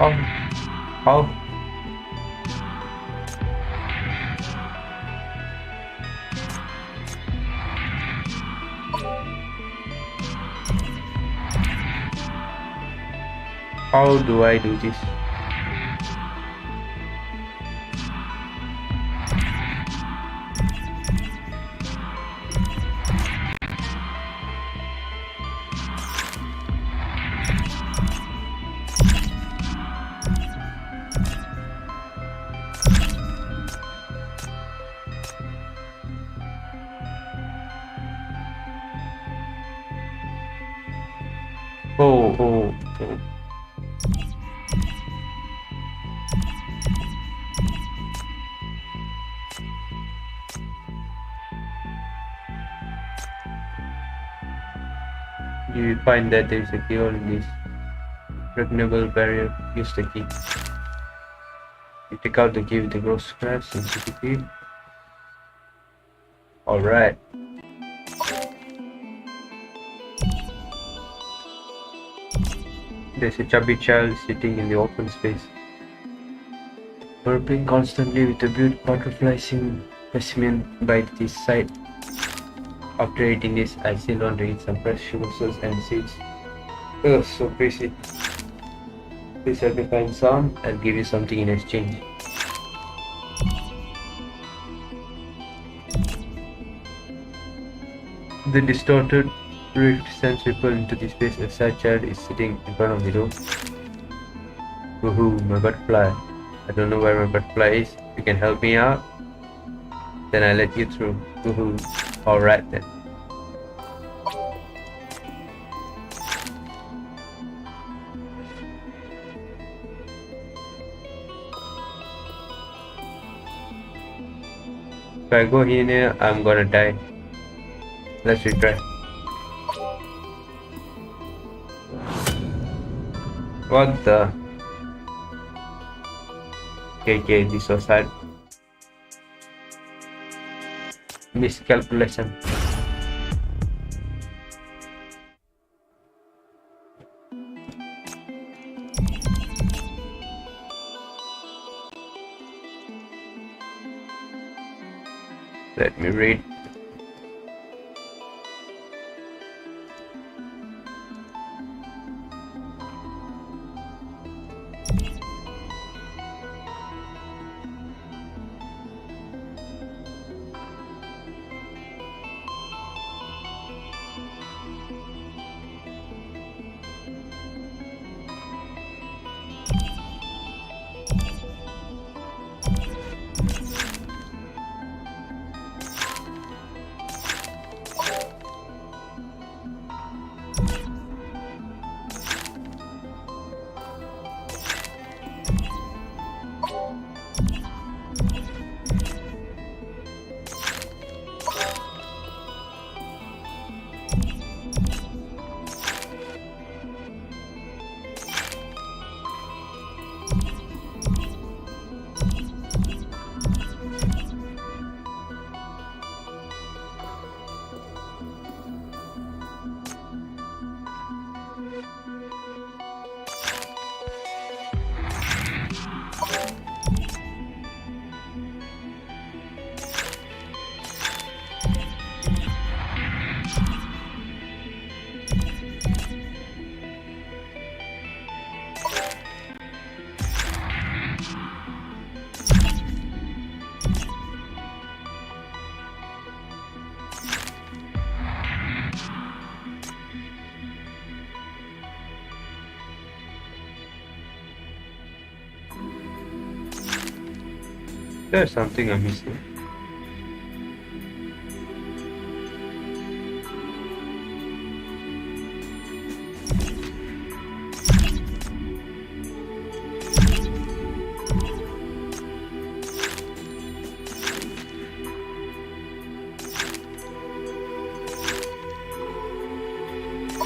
How? How? How do I do this? Oh. You find that there is a key in this impregnable barrier. Use the key. You take out the key with the gross scraps and set the key. Alright. There's a chubby child sitting in the open space, burping constantly with a beautiful butterfly specimen by this side. After eating this, I still want to eat some fresh mussels and seeds. Ugh, so crazy. Please help me find some. I'll give you something in exchange. The distorted rift sends ripple into the space. A sad child is sitting in front of the door. Woohoo, my butterfly. I don't know where my butterfly is. You can help me out? Then I let you through. Woohoo. Alright then. If I go here, I'm gonna die. Let's retry. What the? Okay, this was hard. Miscalculation. Let me read. There's something I'm missing.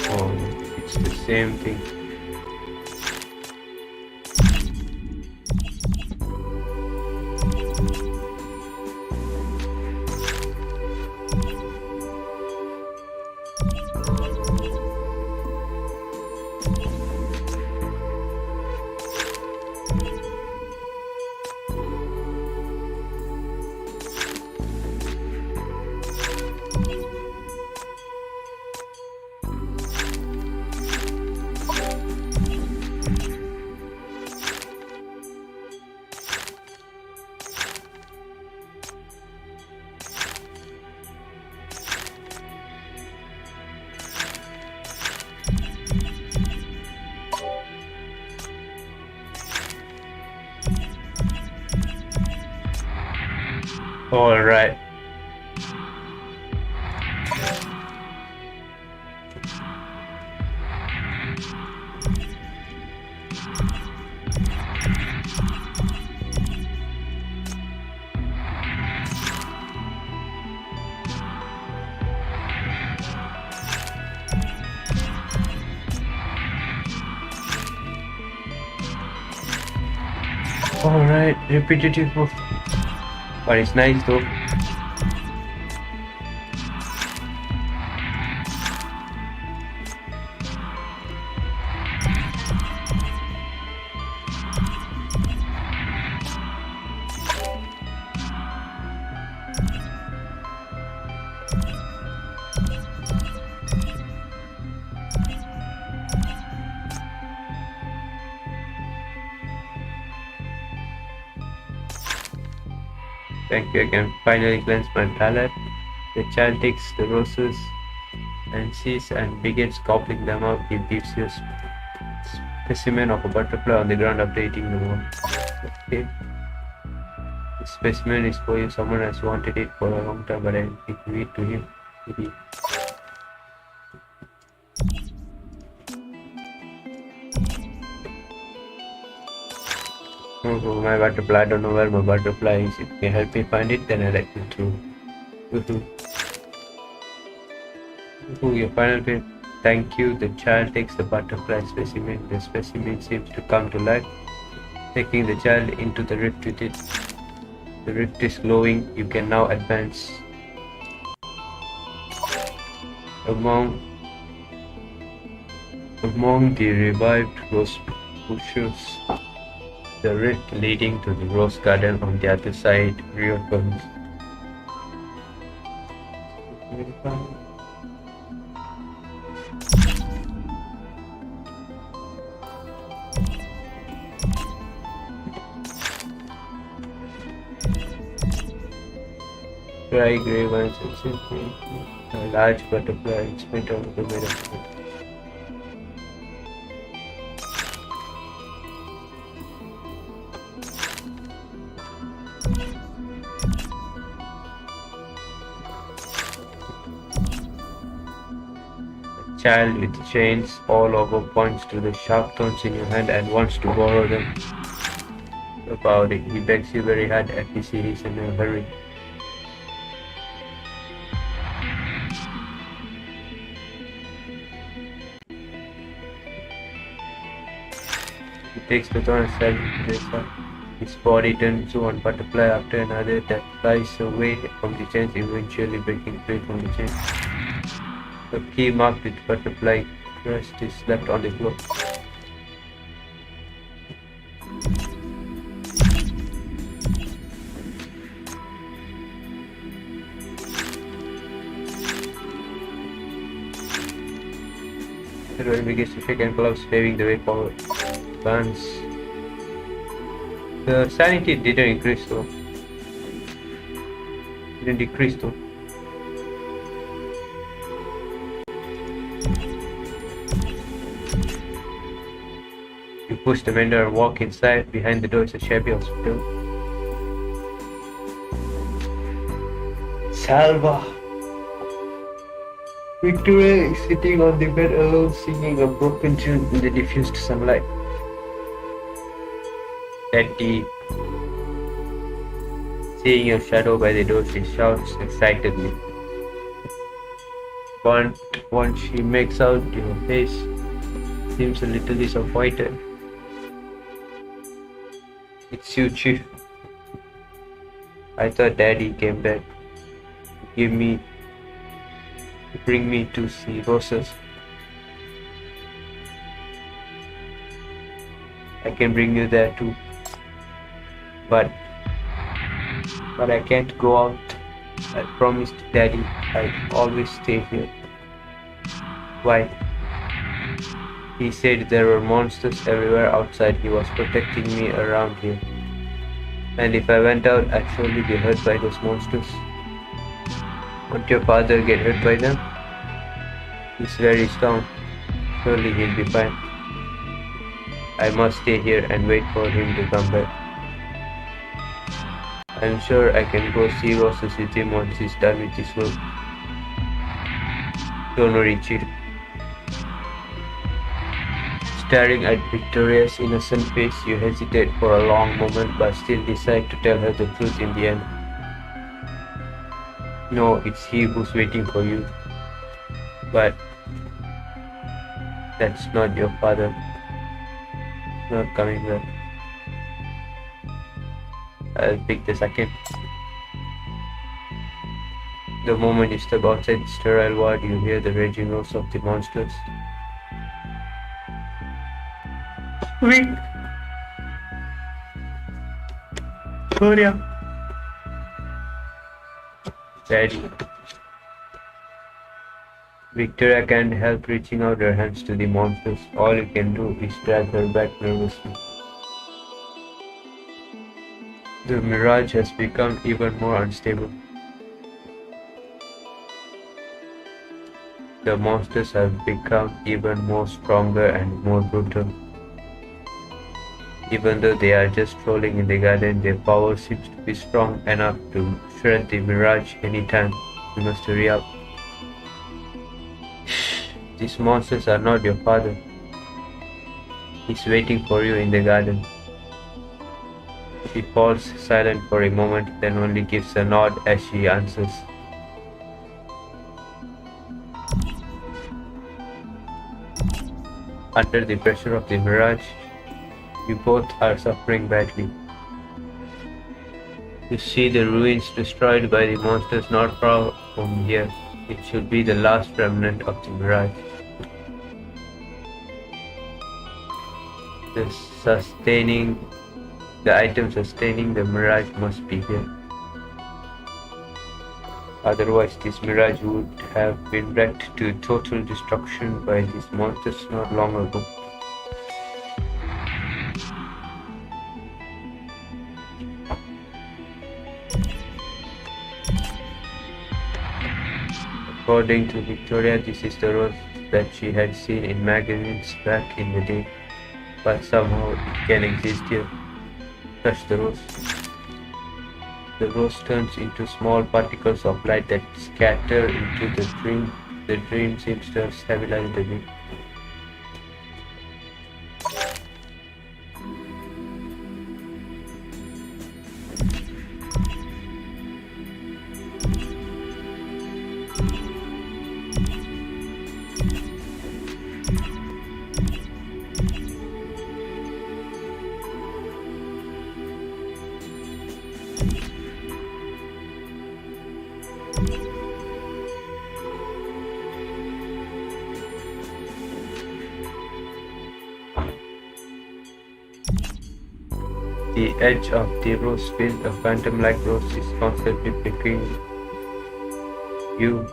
Oh, it's the same thing. Alright. Alright, repetitive, but it's nice though. Thank you, I can finally cleanse my palate. The child takes the roses and sees and begins gobbling them up. He gives you a specimen of a butterfly on the ground after eating the one. Okay. The specimen is for you. Someone has wanted it for a long time, but I didn't give it to him. Maybe. Oh, my butterfly, I don't know where my butterfly is. If you can help me find it, then I'll let you through. Your final bit. Thank you. The child takes the butterfly specimen. The specimen seems to come to life, taking the child into the rift with it. The rift is glowing. You can now advance. Among the revived rose bushes, the rift leading to the rose garden on the other side reopens. Dry grey vines and simply a large butterfly is made of the middle. Child with chains all over points to the sharp thorns in your hand and wants to borrow them. About it, he begs you very hard and he sees in a hurry. He takes the thorn and sells it to his son. His body turns to one butterfly after another that flies away from the chains, eventually breaking free from the chains. The key marked with butterfly crest is left on the floor. The road begins to shake and clouds paving the way forward. Burns. The sanity didn't increase though. Didn't decrease though. You push the window and walk inside. Behind the door is a shabby hospital. Salva. Victoria is sitting on the bed alone, singing a broken tune in the diffused sunlight. Daddy. Seeing your shadow by the door, she shouts excitedly. But once she makes out your face, seems a little disappointed. It's you, Chief. I thought Daddy came back to bring me to see roses. I can bring you there too. But I can't go out. I promised Daddy I'd always stay here. Why? He said there were monsters everywhere outside. He was protecting me around here. And if I went out, I'd surely be hurt by those monsters. Won't your father get hurt by them? He's very strong. Surely he'll be fine. I must stay here and wait for him to come back. I'm sure I can go see Roses with him once he's done with his work. Don't worry, Chief. Staring at Victoria's innocent face, you hesitate for a long moment but still decide to tell her the truth in the end. No, it's he who's waiting for you. But that's not your father. He's not coming back. I'll pick the second. The moment you step outside the sterile ward, you hear the raging roars of the monsters. Victoria. Daddy. Victoria can't help reaching out her hands to the monsters. All you can do is drag her back nervously. The mirage has become even more unstable. The monsters have become even more stronger and more brutal. Even though they are just trolling in the garden, their power seems to be strong enough to shred the mirage anytime. You must hurry up. These monsters are not your father. He's waiting for you in the garden. She falls silent for a moment, then only gives a nod as she answers. Under the pressure of the mirage, you both are suffering badly. You see the ruins destroyed by the monsters not far from here. It should be the last remnant of the mirage. The item sustaining the mirage must be here. Otherwise, this mirage would have been wrecked to total destruction by these monsters not long ago. According to Victoria, this is the rose that she had seen in magazines back in the day, but somehow it can exist here. Touch the rose. The rose turns into small particles of light that scatter into the dream. The dream seems to have stabilized the dream. The edge of the rose field, a phantom-like rose, is constantly between you.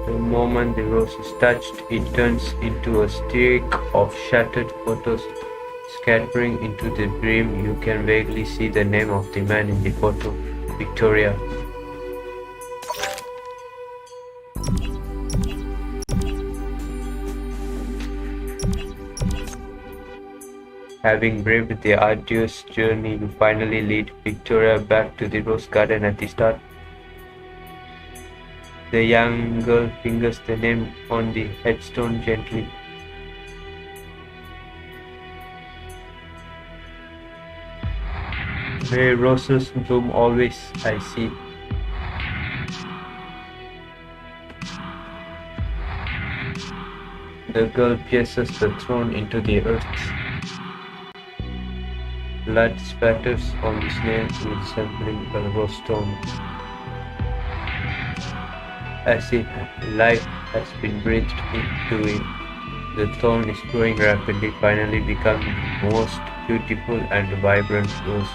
The moment the rose is touched, it turns into a streak of shattered photos. Scattering into the dream, you can vaguely see the name of the man in the photo, Victoria. Having braved the arduous journey, you finally lead Victoria back to the rose garden at the start. The young girl fingers the name on the headstone gently. May roses bloom always, I see. The girl pierces the throne into the earth. Blood spatters on the snail resembling a rose stone. As if life has been breathed into it, the thorn is growing rapidly, finally becoming the most beautiful and vibrant rose.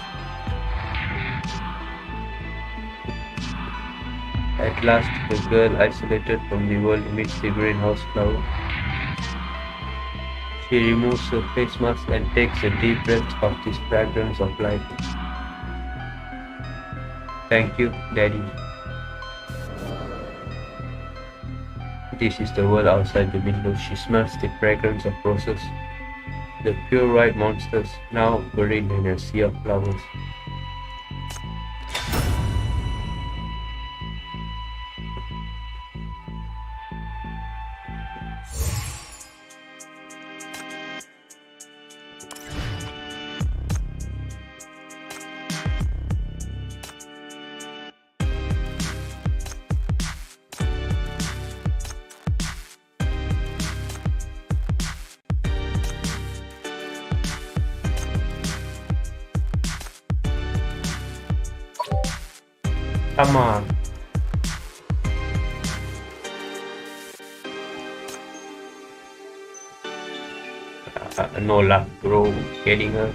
At last, the girl, isolated from the world, meets the greenhouse flower. She removes her face mask and takes a deep breath of this fragrance of life. Thank you, Daddy. This is the world outside the window. She smells the fragrance of roses. The pure white monsters, now buried in a sea of flowers. Come on. No luck, bro. Getting her.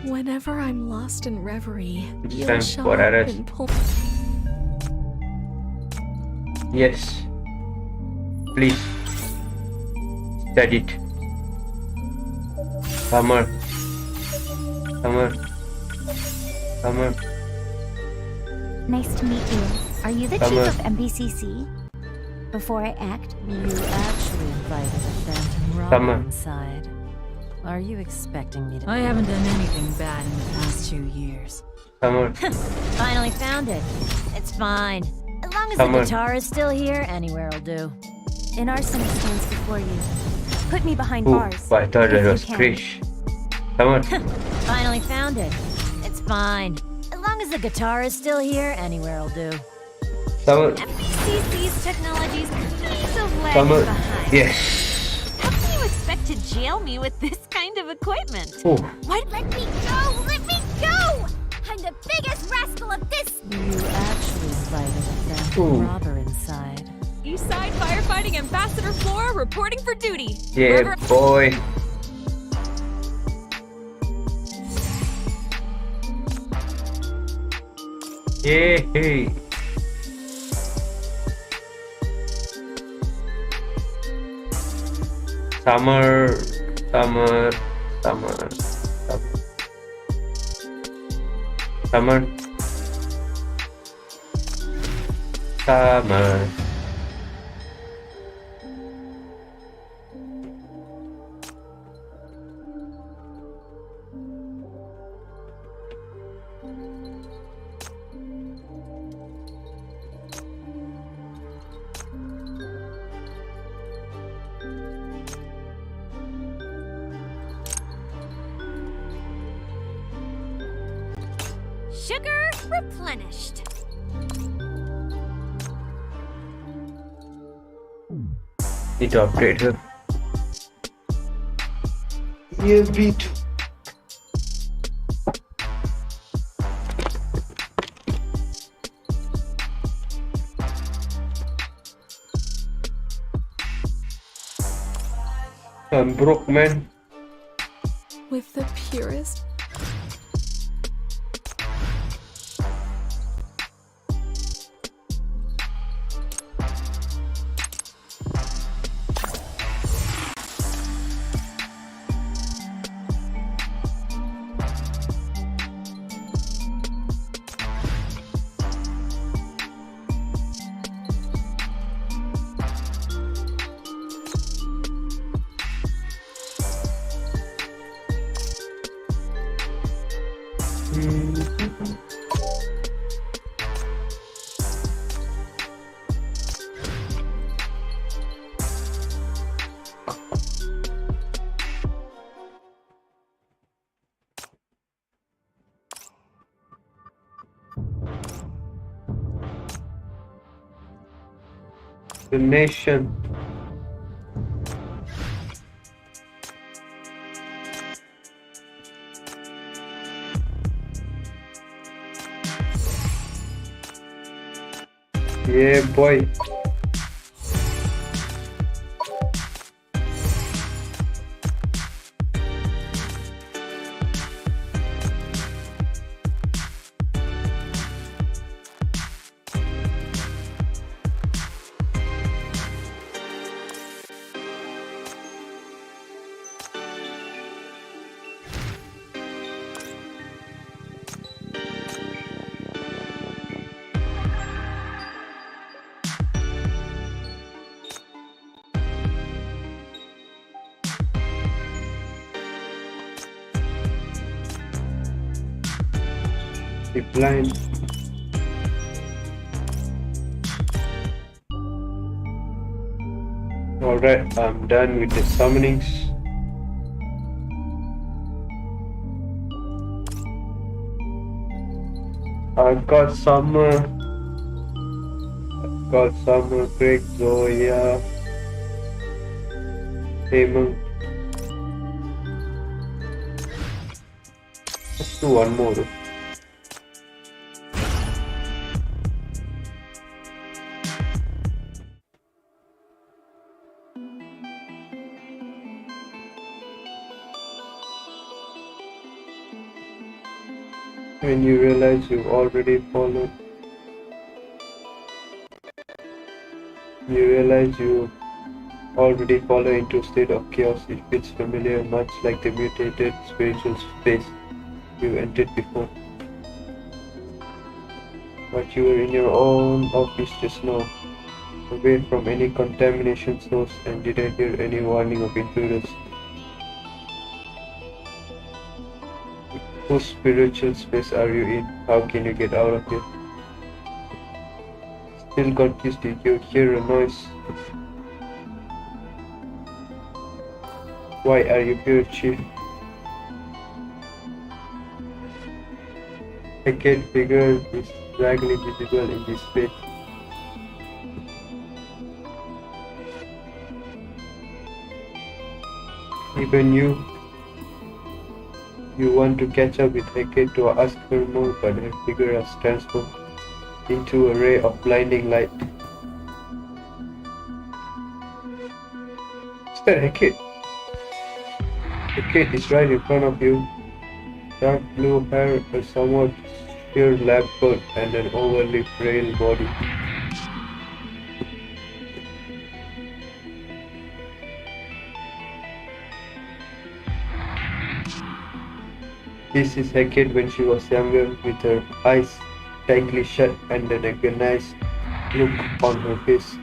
Whenever I'm lost in reverie, you'll Time show for up arrest. and pull. Yes. Please. Study it. Summer. Summer. Summer. Nice to meet you. Are you the Summer. Chief of MBCC? Before I act, You actually invited a phantom robber Summer. inside. Are you expecting me to? I haven't done anything bad in the past 2 years. Summer. finally found it. It's fine. As long as Summer. the guitar is still here, anywhere will do. An arsonist stands before you. Put me behind Oh, bars. I thought if that you was can. Krish. Summer. Finally found it. It's fine. As long as the guitar is still here, anywhere will do. Summer. MBCC's technology's kind of lagging Summer. behind. Yes. How can you expect to jail me with this kind of equipment? Oh. What? Let me go! Let me go! I'm the biggest rascal of this. You actually invited a phantom Ooh. robber inside. Eastside Firefighting Ambassador Flora reporting for duty. Yeah, Wherever- boy. Yeah, hey. Summer, summer, summer, summer, summer, summer. Sugar replenished. Need to upgrade her. Yeah, beat. I'm broke, man. With the purest. The nation. Yeah, boy. Be blind. Alright, I'm done with the summonings. I've got Summer, Greg, Zoya, Hemant. Let's do one more. When you realize you've already followed, into a state of chaos. It feels familiar, much like the mutated spiritual space you entered before. But you were in your own office just now, away from any contamination source, and didn't hear any warning of intruders. Whose spiritual space are you in? How can you get out of here? Still confused, did you hear a noise? Why are you here, Chief? A cat figure is vaguely visible in this space. Even you want to catch up with Hecate to ask her more, but her figure has transformed into a ray of blinding light. Is that Hecate? Hecate is right in front of you. Dark blue hair, a somewhat sheer lab coat, and an overly frail body. This is Hecate when she was younger, with her eyes tightly shut and an agonized look on her face.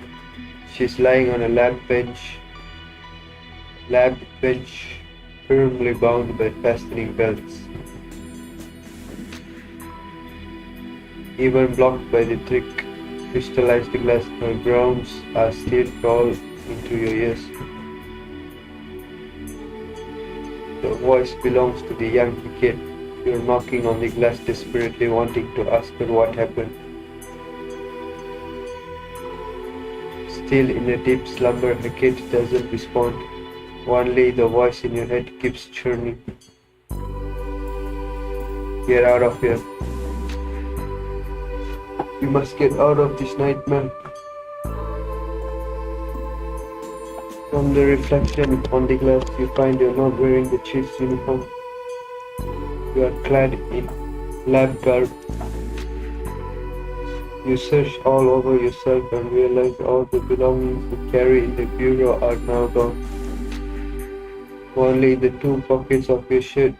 She's lying on a lab bench, firmly bound by fastening belts. Even blocked by the thick, crystallized glass, her groans are still crawl into your ears. The voice belongs to the young Hecate. You're knocking on the glass, desperately wanting to ask her what happened. Still in a deep slumber, Hecate doesn't respond. Only the voice in your head keeps churning. Get out of here. You must get out of this nightmare. From the reflection on the glass, you find you're not wearing the chief's uniform. You are clad in lab garb. You search all over yourself and realize all the belongings you carry in the bureau are now gone. Only in the pocket of your shirt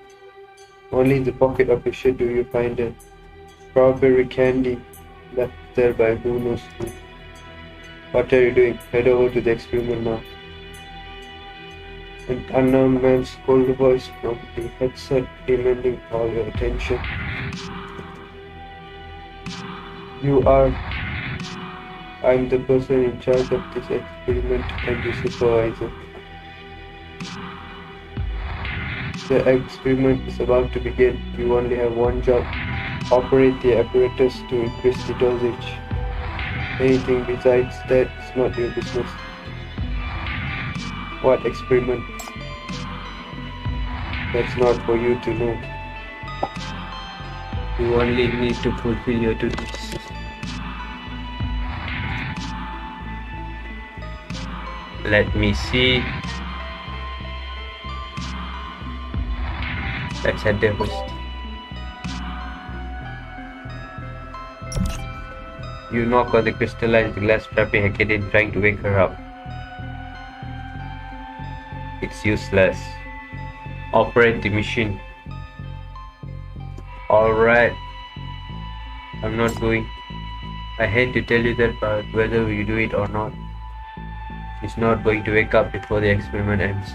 do you find a strawberry candy left there by who knows who. What are you doing? Head over to the experiment now. An unknown man's cold voice from the headset demanding all your attention. I'm the person in charge of this experiment and the supervisor. The experiment is about to begin. You only have one job. Operate the apparatus to increase the dosage. Anything besides that is not your business. What experiment? That's not for you to know. You only need to fulfill your duties. Let me see. Let's head there first. You knock on the crystallized glass, trapping Hecate in, trying to wake her up. It's useless. Operate the machine. Alright. I'm not going. I hate to tell you that, but whether you do it or not, she's not going to wake up before the experiment ends.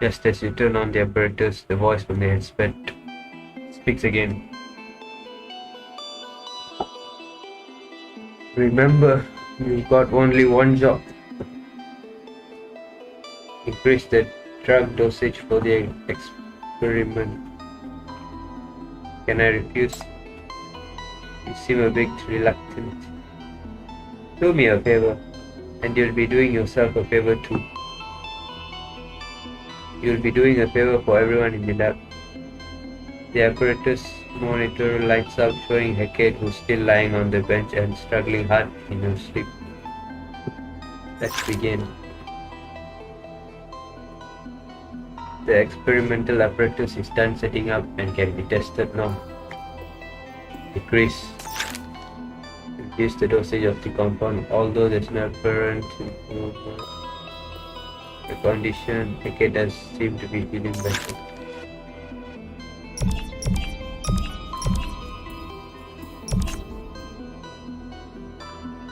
Just as you turn on the apparatus, the voice from the headset speaks again. Remember, you've got only one job. Increase the drug dosage for the experiment. Can I refuse? You seem a bit reluctant. Do me a favor, and you'll be doing yourself a favor too. You'll be doing a favor for everyone in the lab. The apparatus monitor lights up, showing Hecate, who's still lying on the bench and struggling hard in her sleep. Let's begin. The experimental apparatus is done setting up and can be tested now. Reduce the dosage of the compound, although there's no apparent improvement. The condition, Hecate does seem to be feeling better.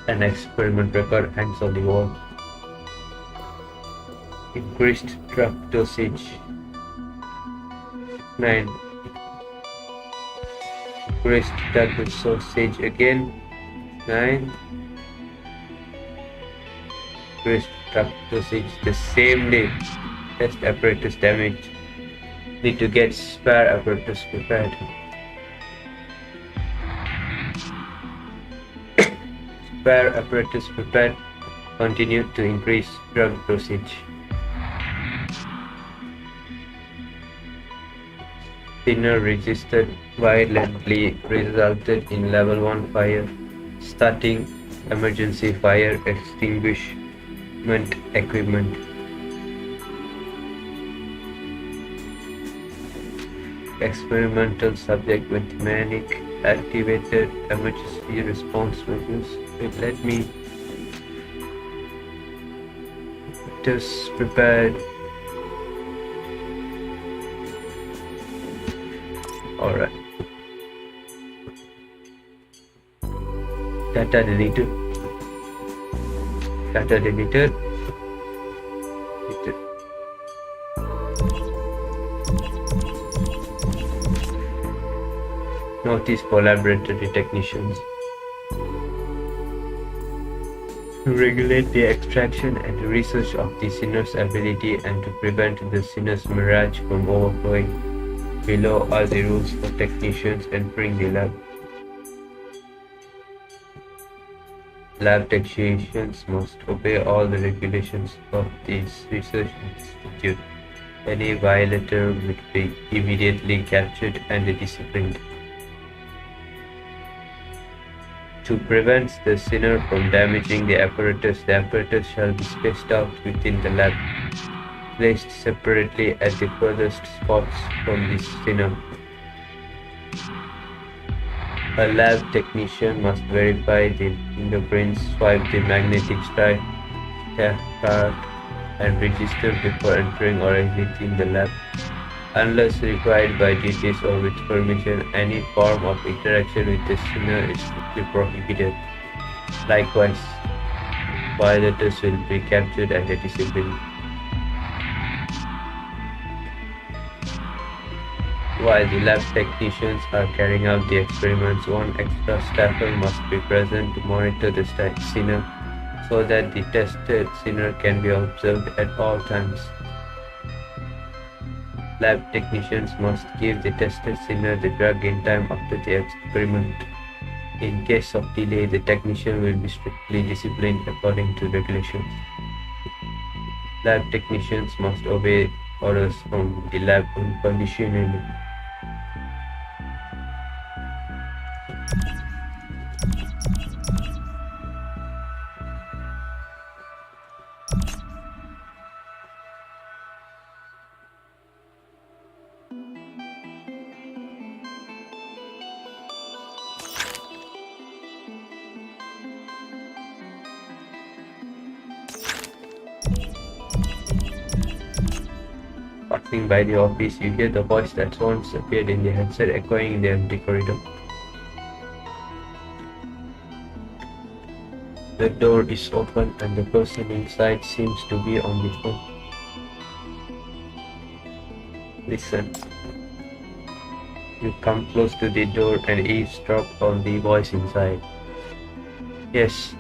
An experiment record hangs on the wall. Increased drug dosage 9. Increased drug dosage again 9. Increased drug dosage the same day. Test apparatus damaged. Need to get spare apparatus prepared. Spare apparatus prepared. Continue to increase drug dosage. Thinner resisted violently, resulted in level 1 fire. Starting emergency fire extinguishment equipment. Experimental subject with manic activated emergency response measures. Let me just prepared. Alright. Data deleted. Data deleted. Deleted. Notice for laboratory technicians. To regulate the extraction and research of the sinner's ability and to prevent the sinner's mirage from overflowing. Below are the rules for technicians entering the lab. Lab technicians must obey all the regulations of this research institute. Any violator will be immediately captured and disciplined. To prevent the sinner from damaging the apparatus shall be spaced out within the lab, placed separately at the furthest spots from the sinner. A lab technician must verify the fingerprints, swipe the magnetic stripe card, and register before entering or exiting the lab. Unless required by duties or with permission, any form of interaction with the sinner is strictly prohibited. Likewise, violators will be captured and disciplined. While the lab technicians are carrying out the experiments, one extra staffer must be present to monitor the sinner so that the tested sinner can be observed at all times. Lab technicians must give the tested sinner the drug in time after the experiment. In case of delay, the technician will be strictly disciplined according to regulations. Lab technicians must obey orders from the lab unconditionally. Passing by the office, you hear the voice that once appeared in the headset echoing in the empty corridor. The door is open and the person inside seems to be on the phone. Listen. You come close to the door and eavesdrop on the voice inside. Yes,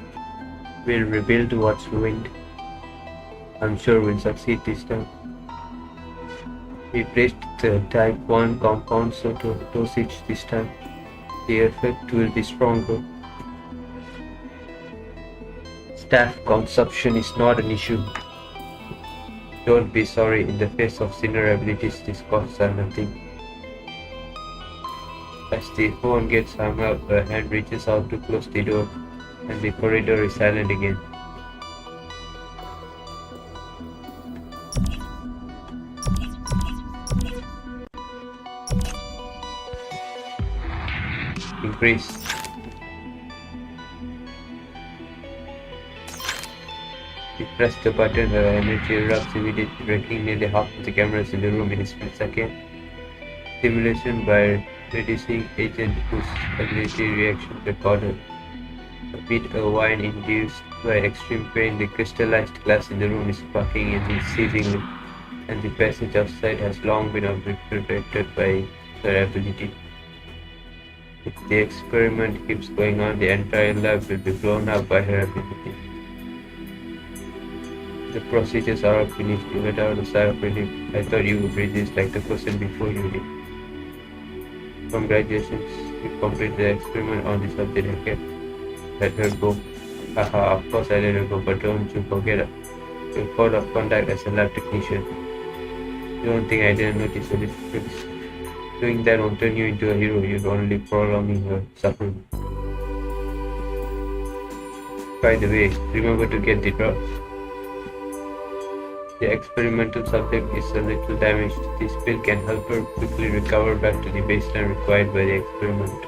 we'll rebuild what's ruined. I'm sure we'll succeed this time. We placed the type 1 compound dosage this time. The effect will be stronger. Staff consumption is not an issue. Don't be sorry, in the face of sinner abilities, these costs are nothing. As the phone gets hung up, a hand reaches out to close the door, and the corridor is silent again. Increase. You press the button, her energy erupts immediately, breaking nearly half of the cameras in the room in a split second. Simulation by reducing agent whose ability reaction recorded. A bit of wine induced by extreme pain, the crystallized glass in the room is sparking unceasingly, and the passage outside has long been obliterated by her ability. If the experiment keeps going on, the entire lab will be blown up by her ability. The procedures are finished. You let out a sigh of relief. I thought you would read this like the person before you did. Congratulations, you completed the experiment on the subject again. Let her go. Haha, of course I let her go, but don't you forget your code of conduct as a lab technician. You don't think I didn't notice the difference? Doing that won't turn you into a hero, you're only prolonging her suffering. By the way, remember to get the drug. The experimental subject is a little damaged. This pill can help her quickly recover back to the baseline required by the experiment.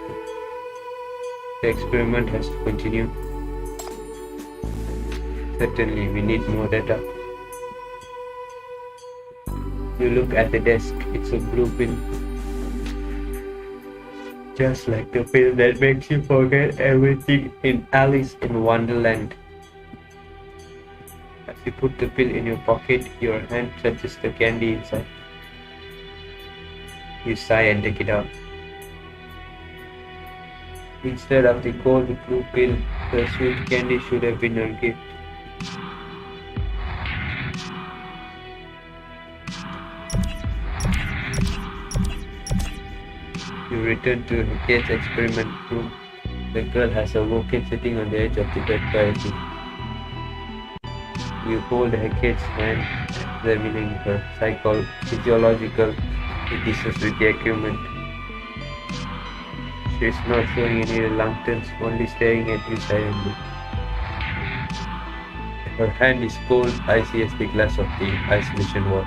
The experiment has to continue. Certainly, we need more data. You look at the desk, it's a blue pill. Just like the pill that makes you forget everything in Alice in Wonderland. As you put the pill in your pocket, your hand touches the candy inside. You sigh and take it out. Instead of the cold blue pill, the sweet candy should have been your gift. You return to Kate's experiment room. The girl has awoken sitting on the edge of the bed quietly. You hold Kate's hand, examining her physiological issues with the equipment. She is not showing any reluctance, only staring at you silently. Her hand is cold, icy as the glass of the isolation wall.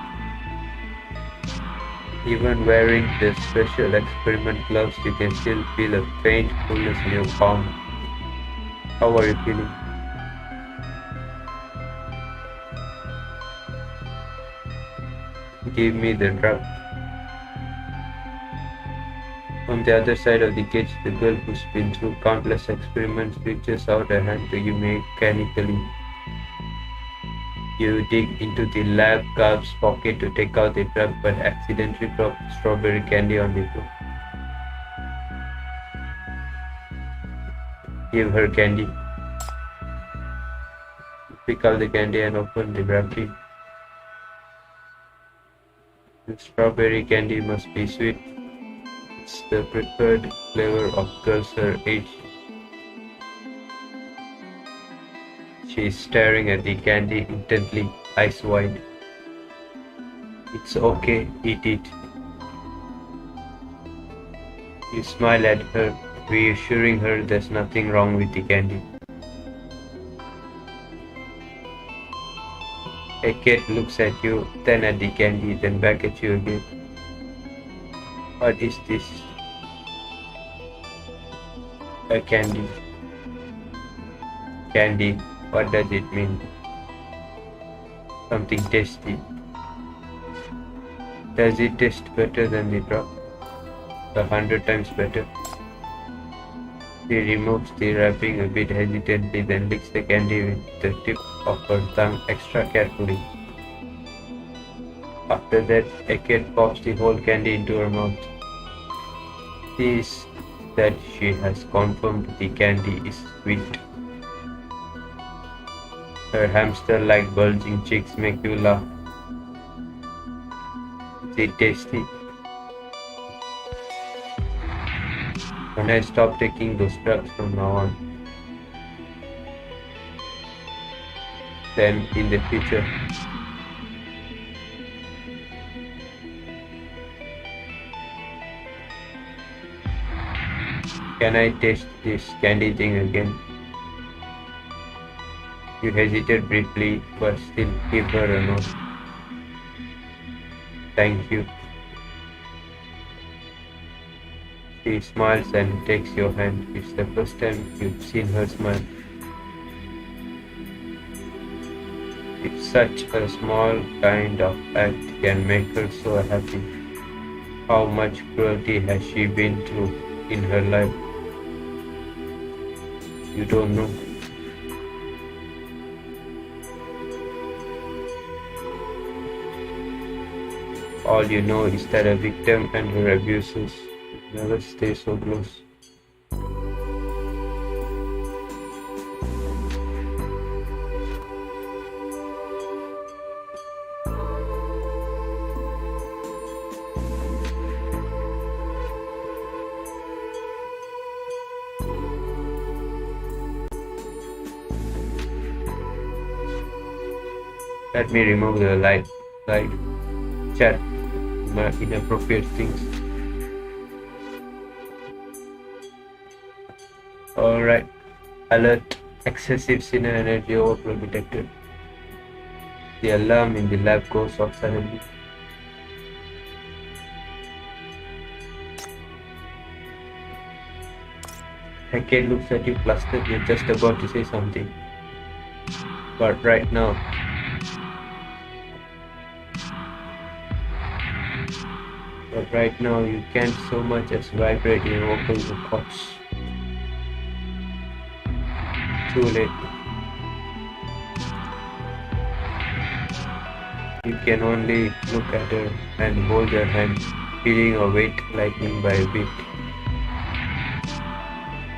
Even wearing the special experiment gloves, you can still feel a faint coolness in your palm. How are you feeling? Give me the drug. On the other side of the cage, the girl who's been through countless experiments reaches out a hand to you mechanically. You dig into the lab guard's pocket to take out the drug, but accidentally drop strawberry candy on the floor. Give her candy. Pick up the candy and open the wrapping. The strawberry candy must be sweet. It's the preferred flavor of girls her age. She is staring at the candy intently, eyes wide. It's okay, eat it. You smile at her, reassuring her there's nothing wrong with the candy. A cat looks at you, then at the candy, then back at you again. What is this? A candy. Candy. What does it mean? Something tasty. Does it taste better than the drug? 100 times better. She removes the wrapping a bit hesitantly, then licks the candy with the tip of her tongue extra carefully. After that, a cat pops the whole candy into her mouth. sees that she has confirmed the candy is sweet. Her hamster-like bulging cheeks make you laugh. Is it tasty? When I stop taking those drugs from now on? Then in the future. Can I taste this candy thing again? You hesitate briefly, but still give her a no. Thank you. She smiles and takes your hand. It's the first time you've seen her smile. If such a small kind of act can make her so happy, how much cruelty has she been through in her life? You don't know. All you know is that a victim and her abusers never stay so close. Let me remove the light chat, inappropriate things. Alright. Alert. Excessive sinner energy overflow detected. The alarm in the lab goes off suddenly. Hecate looks at you flustered. You're just about to say something. But right now, you can't so much as vibrate your vocal cords. Too late. You can only look at her and hold her hand, feeling her weight lightening by a bit.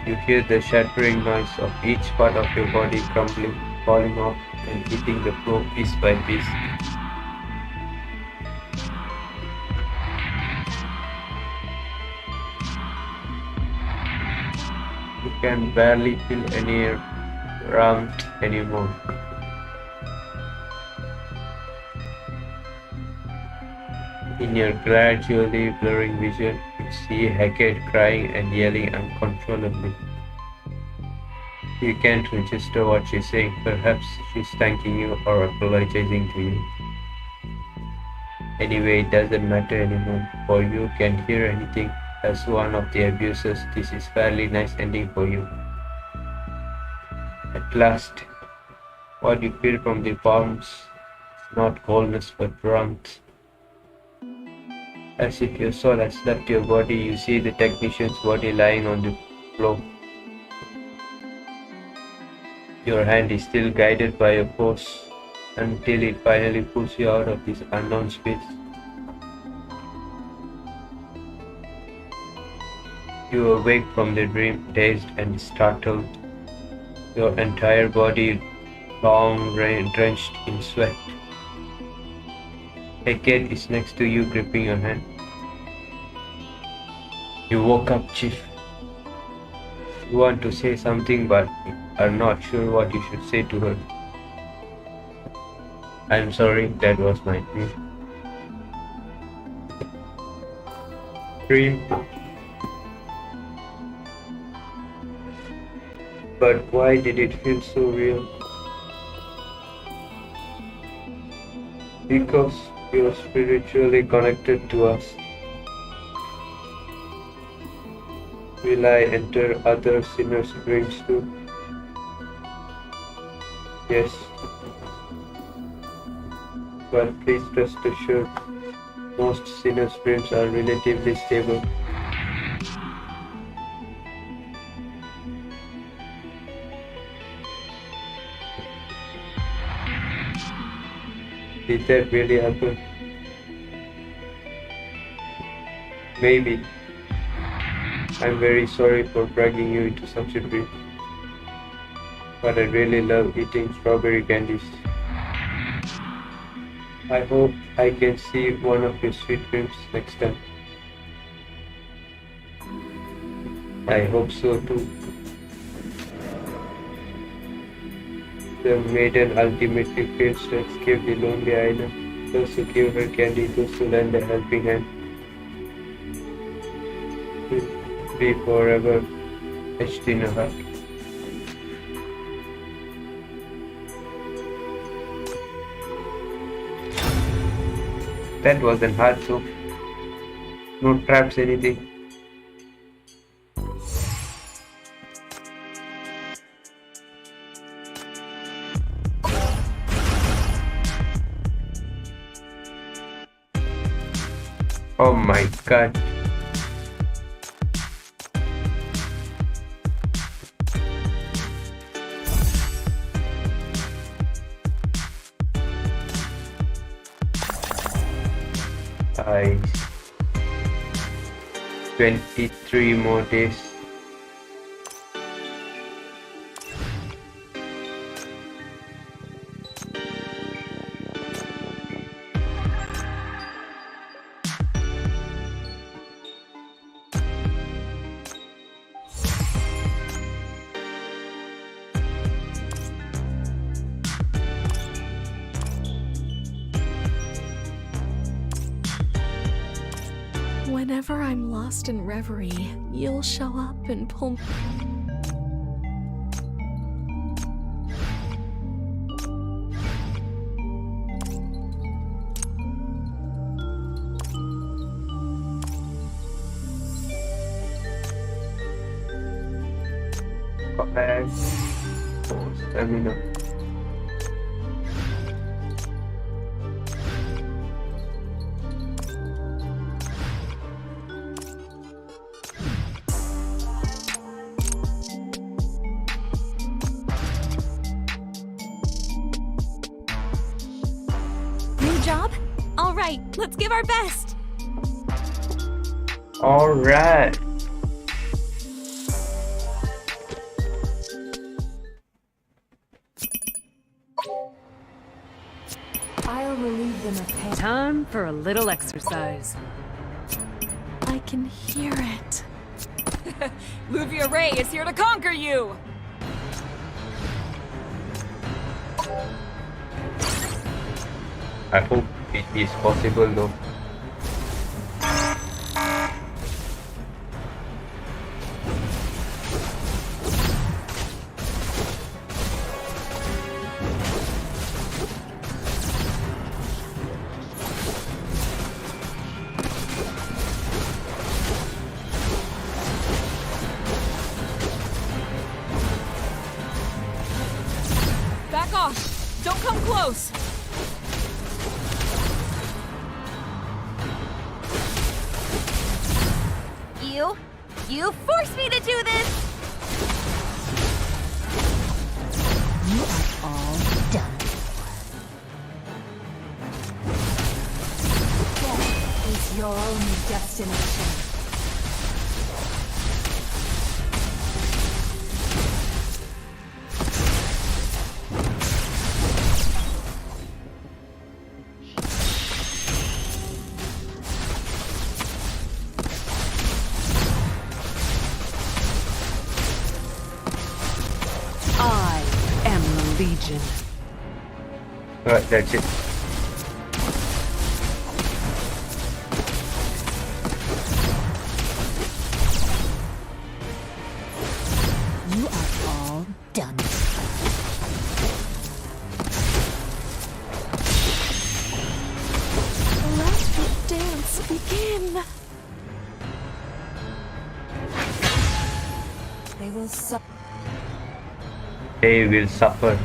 You hear the shattering noise of each part of your body crumbling, falling off, and hitting the floor piece by piece. You can barely feel any warmth anymore. In your gradually blurring vision, you see Hecate crying and yelling uncontrollably. You can't register what she's saying. Perhaps she's thanking you or apologizing to you. Anyway, it doesn't matter anymore, for you can't hear anything. As one of the abusers, this is fairly nice ending for you. At last, what you feel from the palms is not coldness but warmth. As if your soul has left your body, you see the technician's body lying on the floor. Your hand is still guided by a force until it finally pulls you out of this unknown space. You awake from the dream, dazed and startled, your entire body long drenched in sweat. Hecate is next to you, gripping your hand. You woke up, Chief. You want to say something but are not sure what you should say to her. I'm sorry, that was my dream. But why did it feel so real? Because you're spiritually connected to us. Will I enter other sinners' dreams too? Yes. But please rest assured, most sinners' dreams are relatively stable. Did that really happen? Maybe. I'm very sorry for dragging you into such a dream, but I really love eating strawberry candies. I hope I can see one of your sweet dreams next time. I hope so too. The maiden ultimately fails to escape the lonely island. Those who give her candy, those who lend a helping hand, will be forever etched in her heart. That wasn't hard though. No traps, anything. Oh my god. Nice. 23 more days. Whenever I'm lost in reverie, you'll show up and pull. Collect. Oh, stamina. New job? All right, let's give our best. All right. I'll relieve them of pain. Time for a little exercise. I can hear it. Luvia Ray is here to conquer you! I hope it is possible though. Back off! Don't come close! You forced me to do this! You are all done. Death is your only destination. I am the Legion. Alright, that's it. You are all done. Let the dance begin. They will suffer. They will suffer.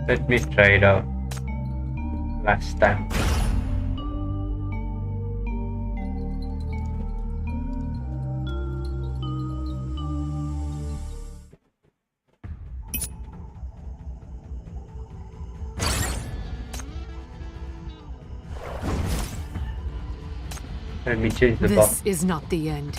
Let me try it out. Last time. Let me change the This bar. is not the end.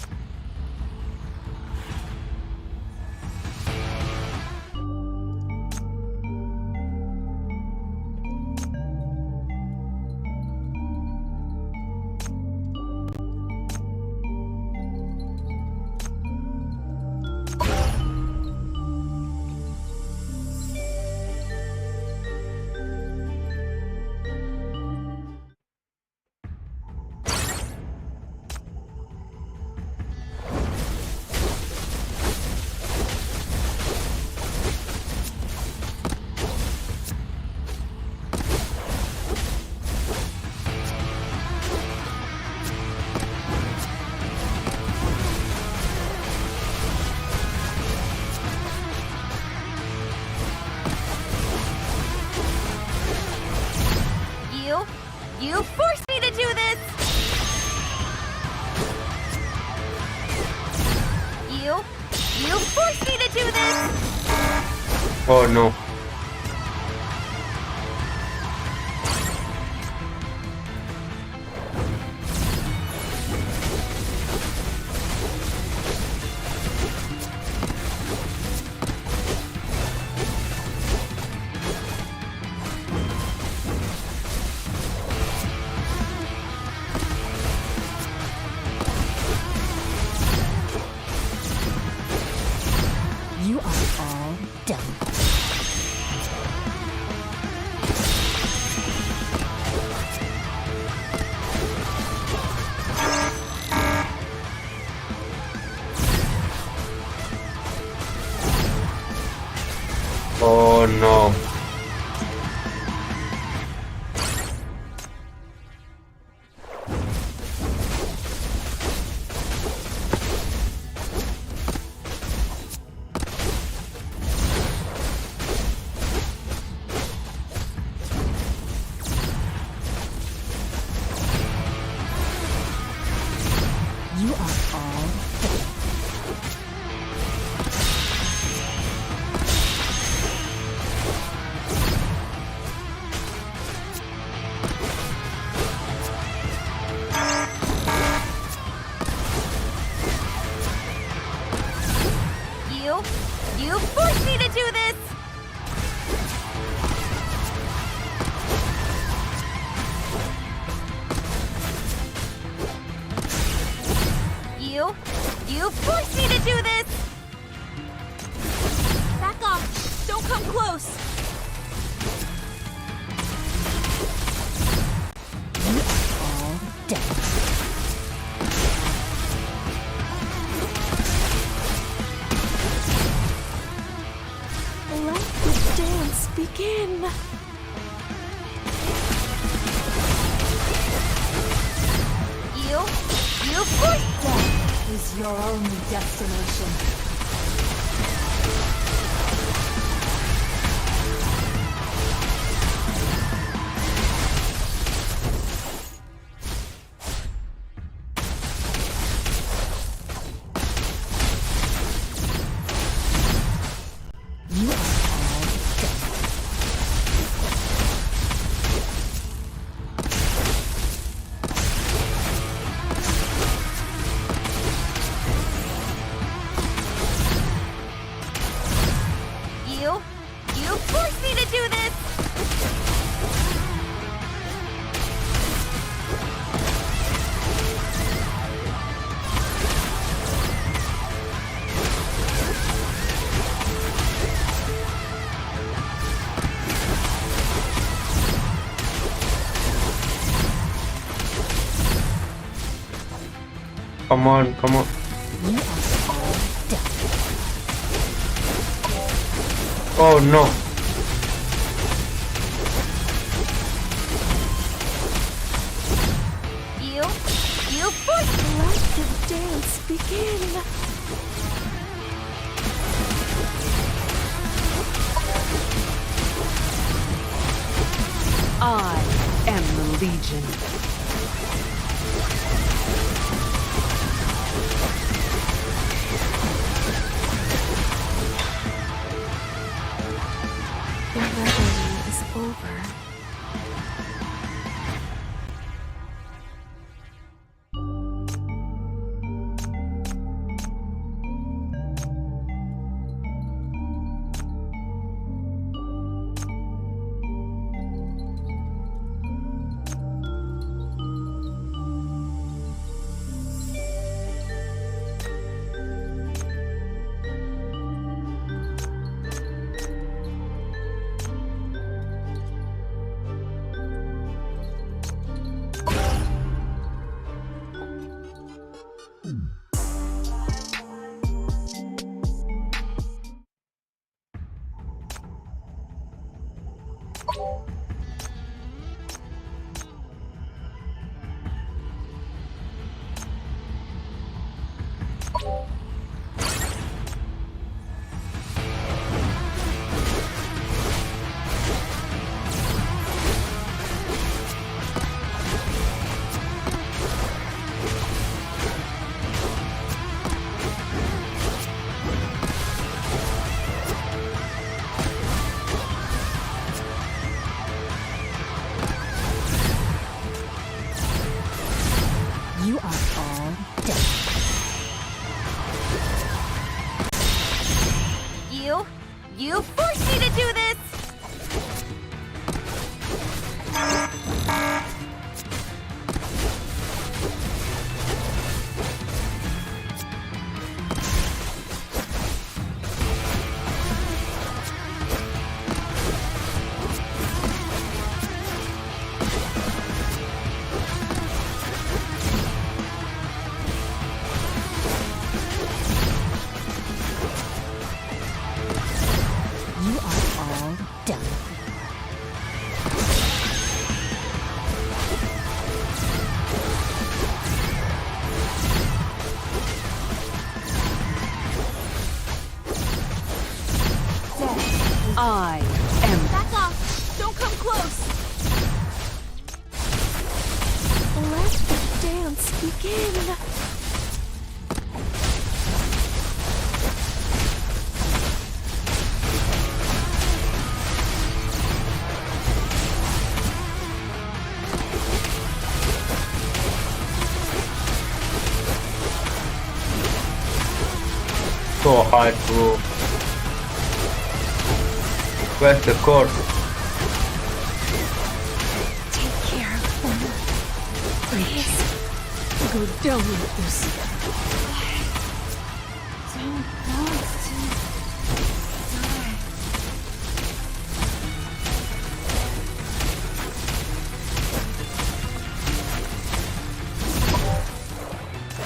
You forced me to do this! You forced me to do this! Oh no. You are all done. Oh no. You are all done. You forced me to do this! You forced me to do this! Back off! Don't come close! You are all dead. Let the dance begin. You forced Death is your only destination. You are all dead. You forced me to do this! Come on, come on. You are all dead. Oh no. You forced me. Let the dance begin. I am the Legion. The revelry is over. You forced me to do this! You are all done. I am. Back off! Don't come close! Let the dance begin! So hard, bro. Where's the core? Take care of them. Please. Go down with this. Don't want to die.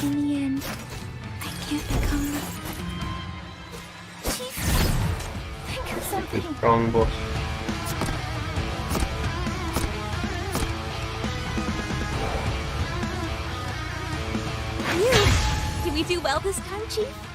In the end, I can't become... Chief, think of something. Strong boss. Did we do well this time, Chief?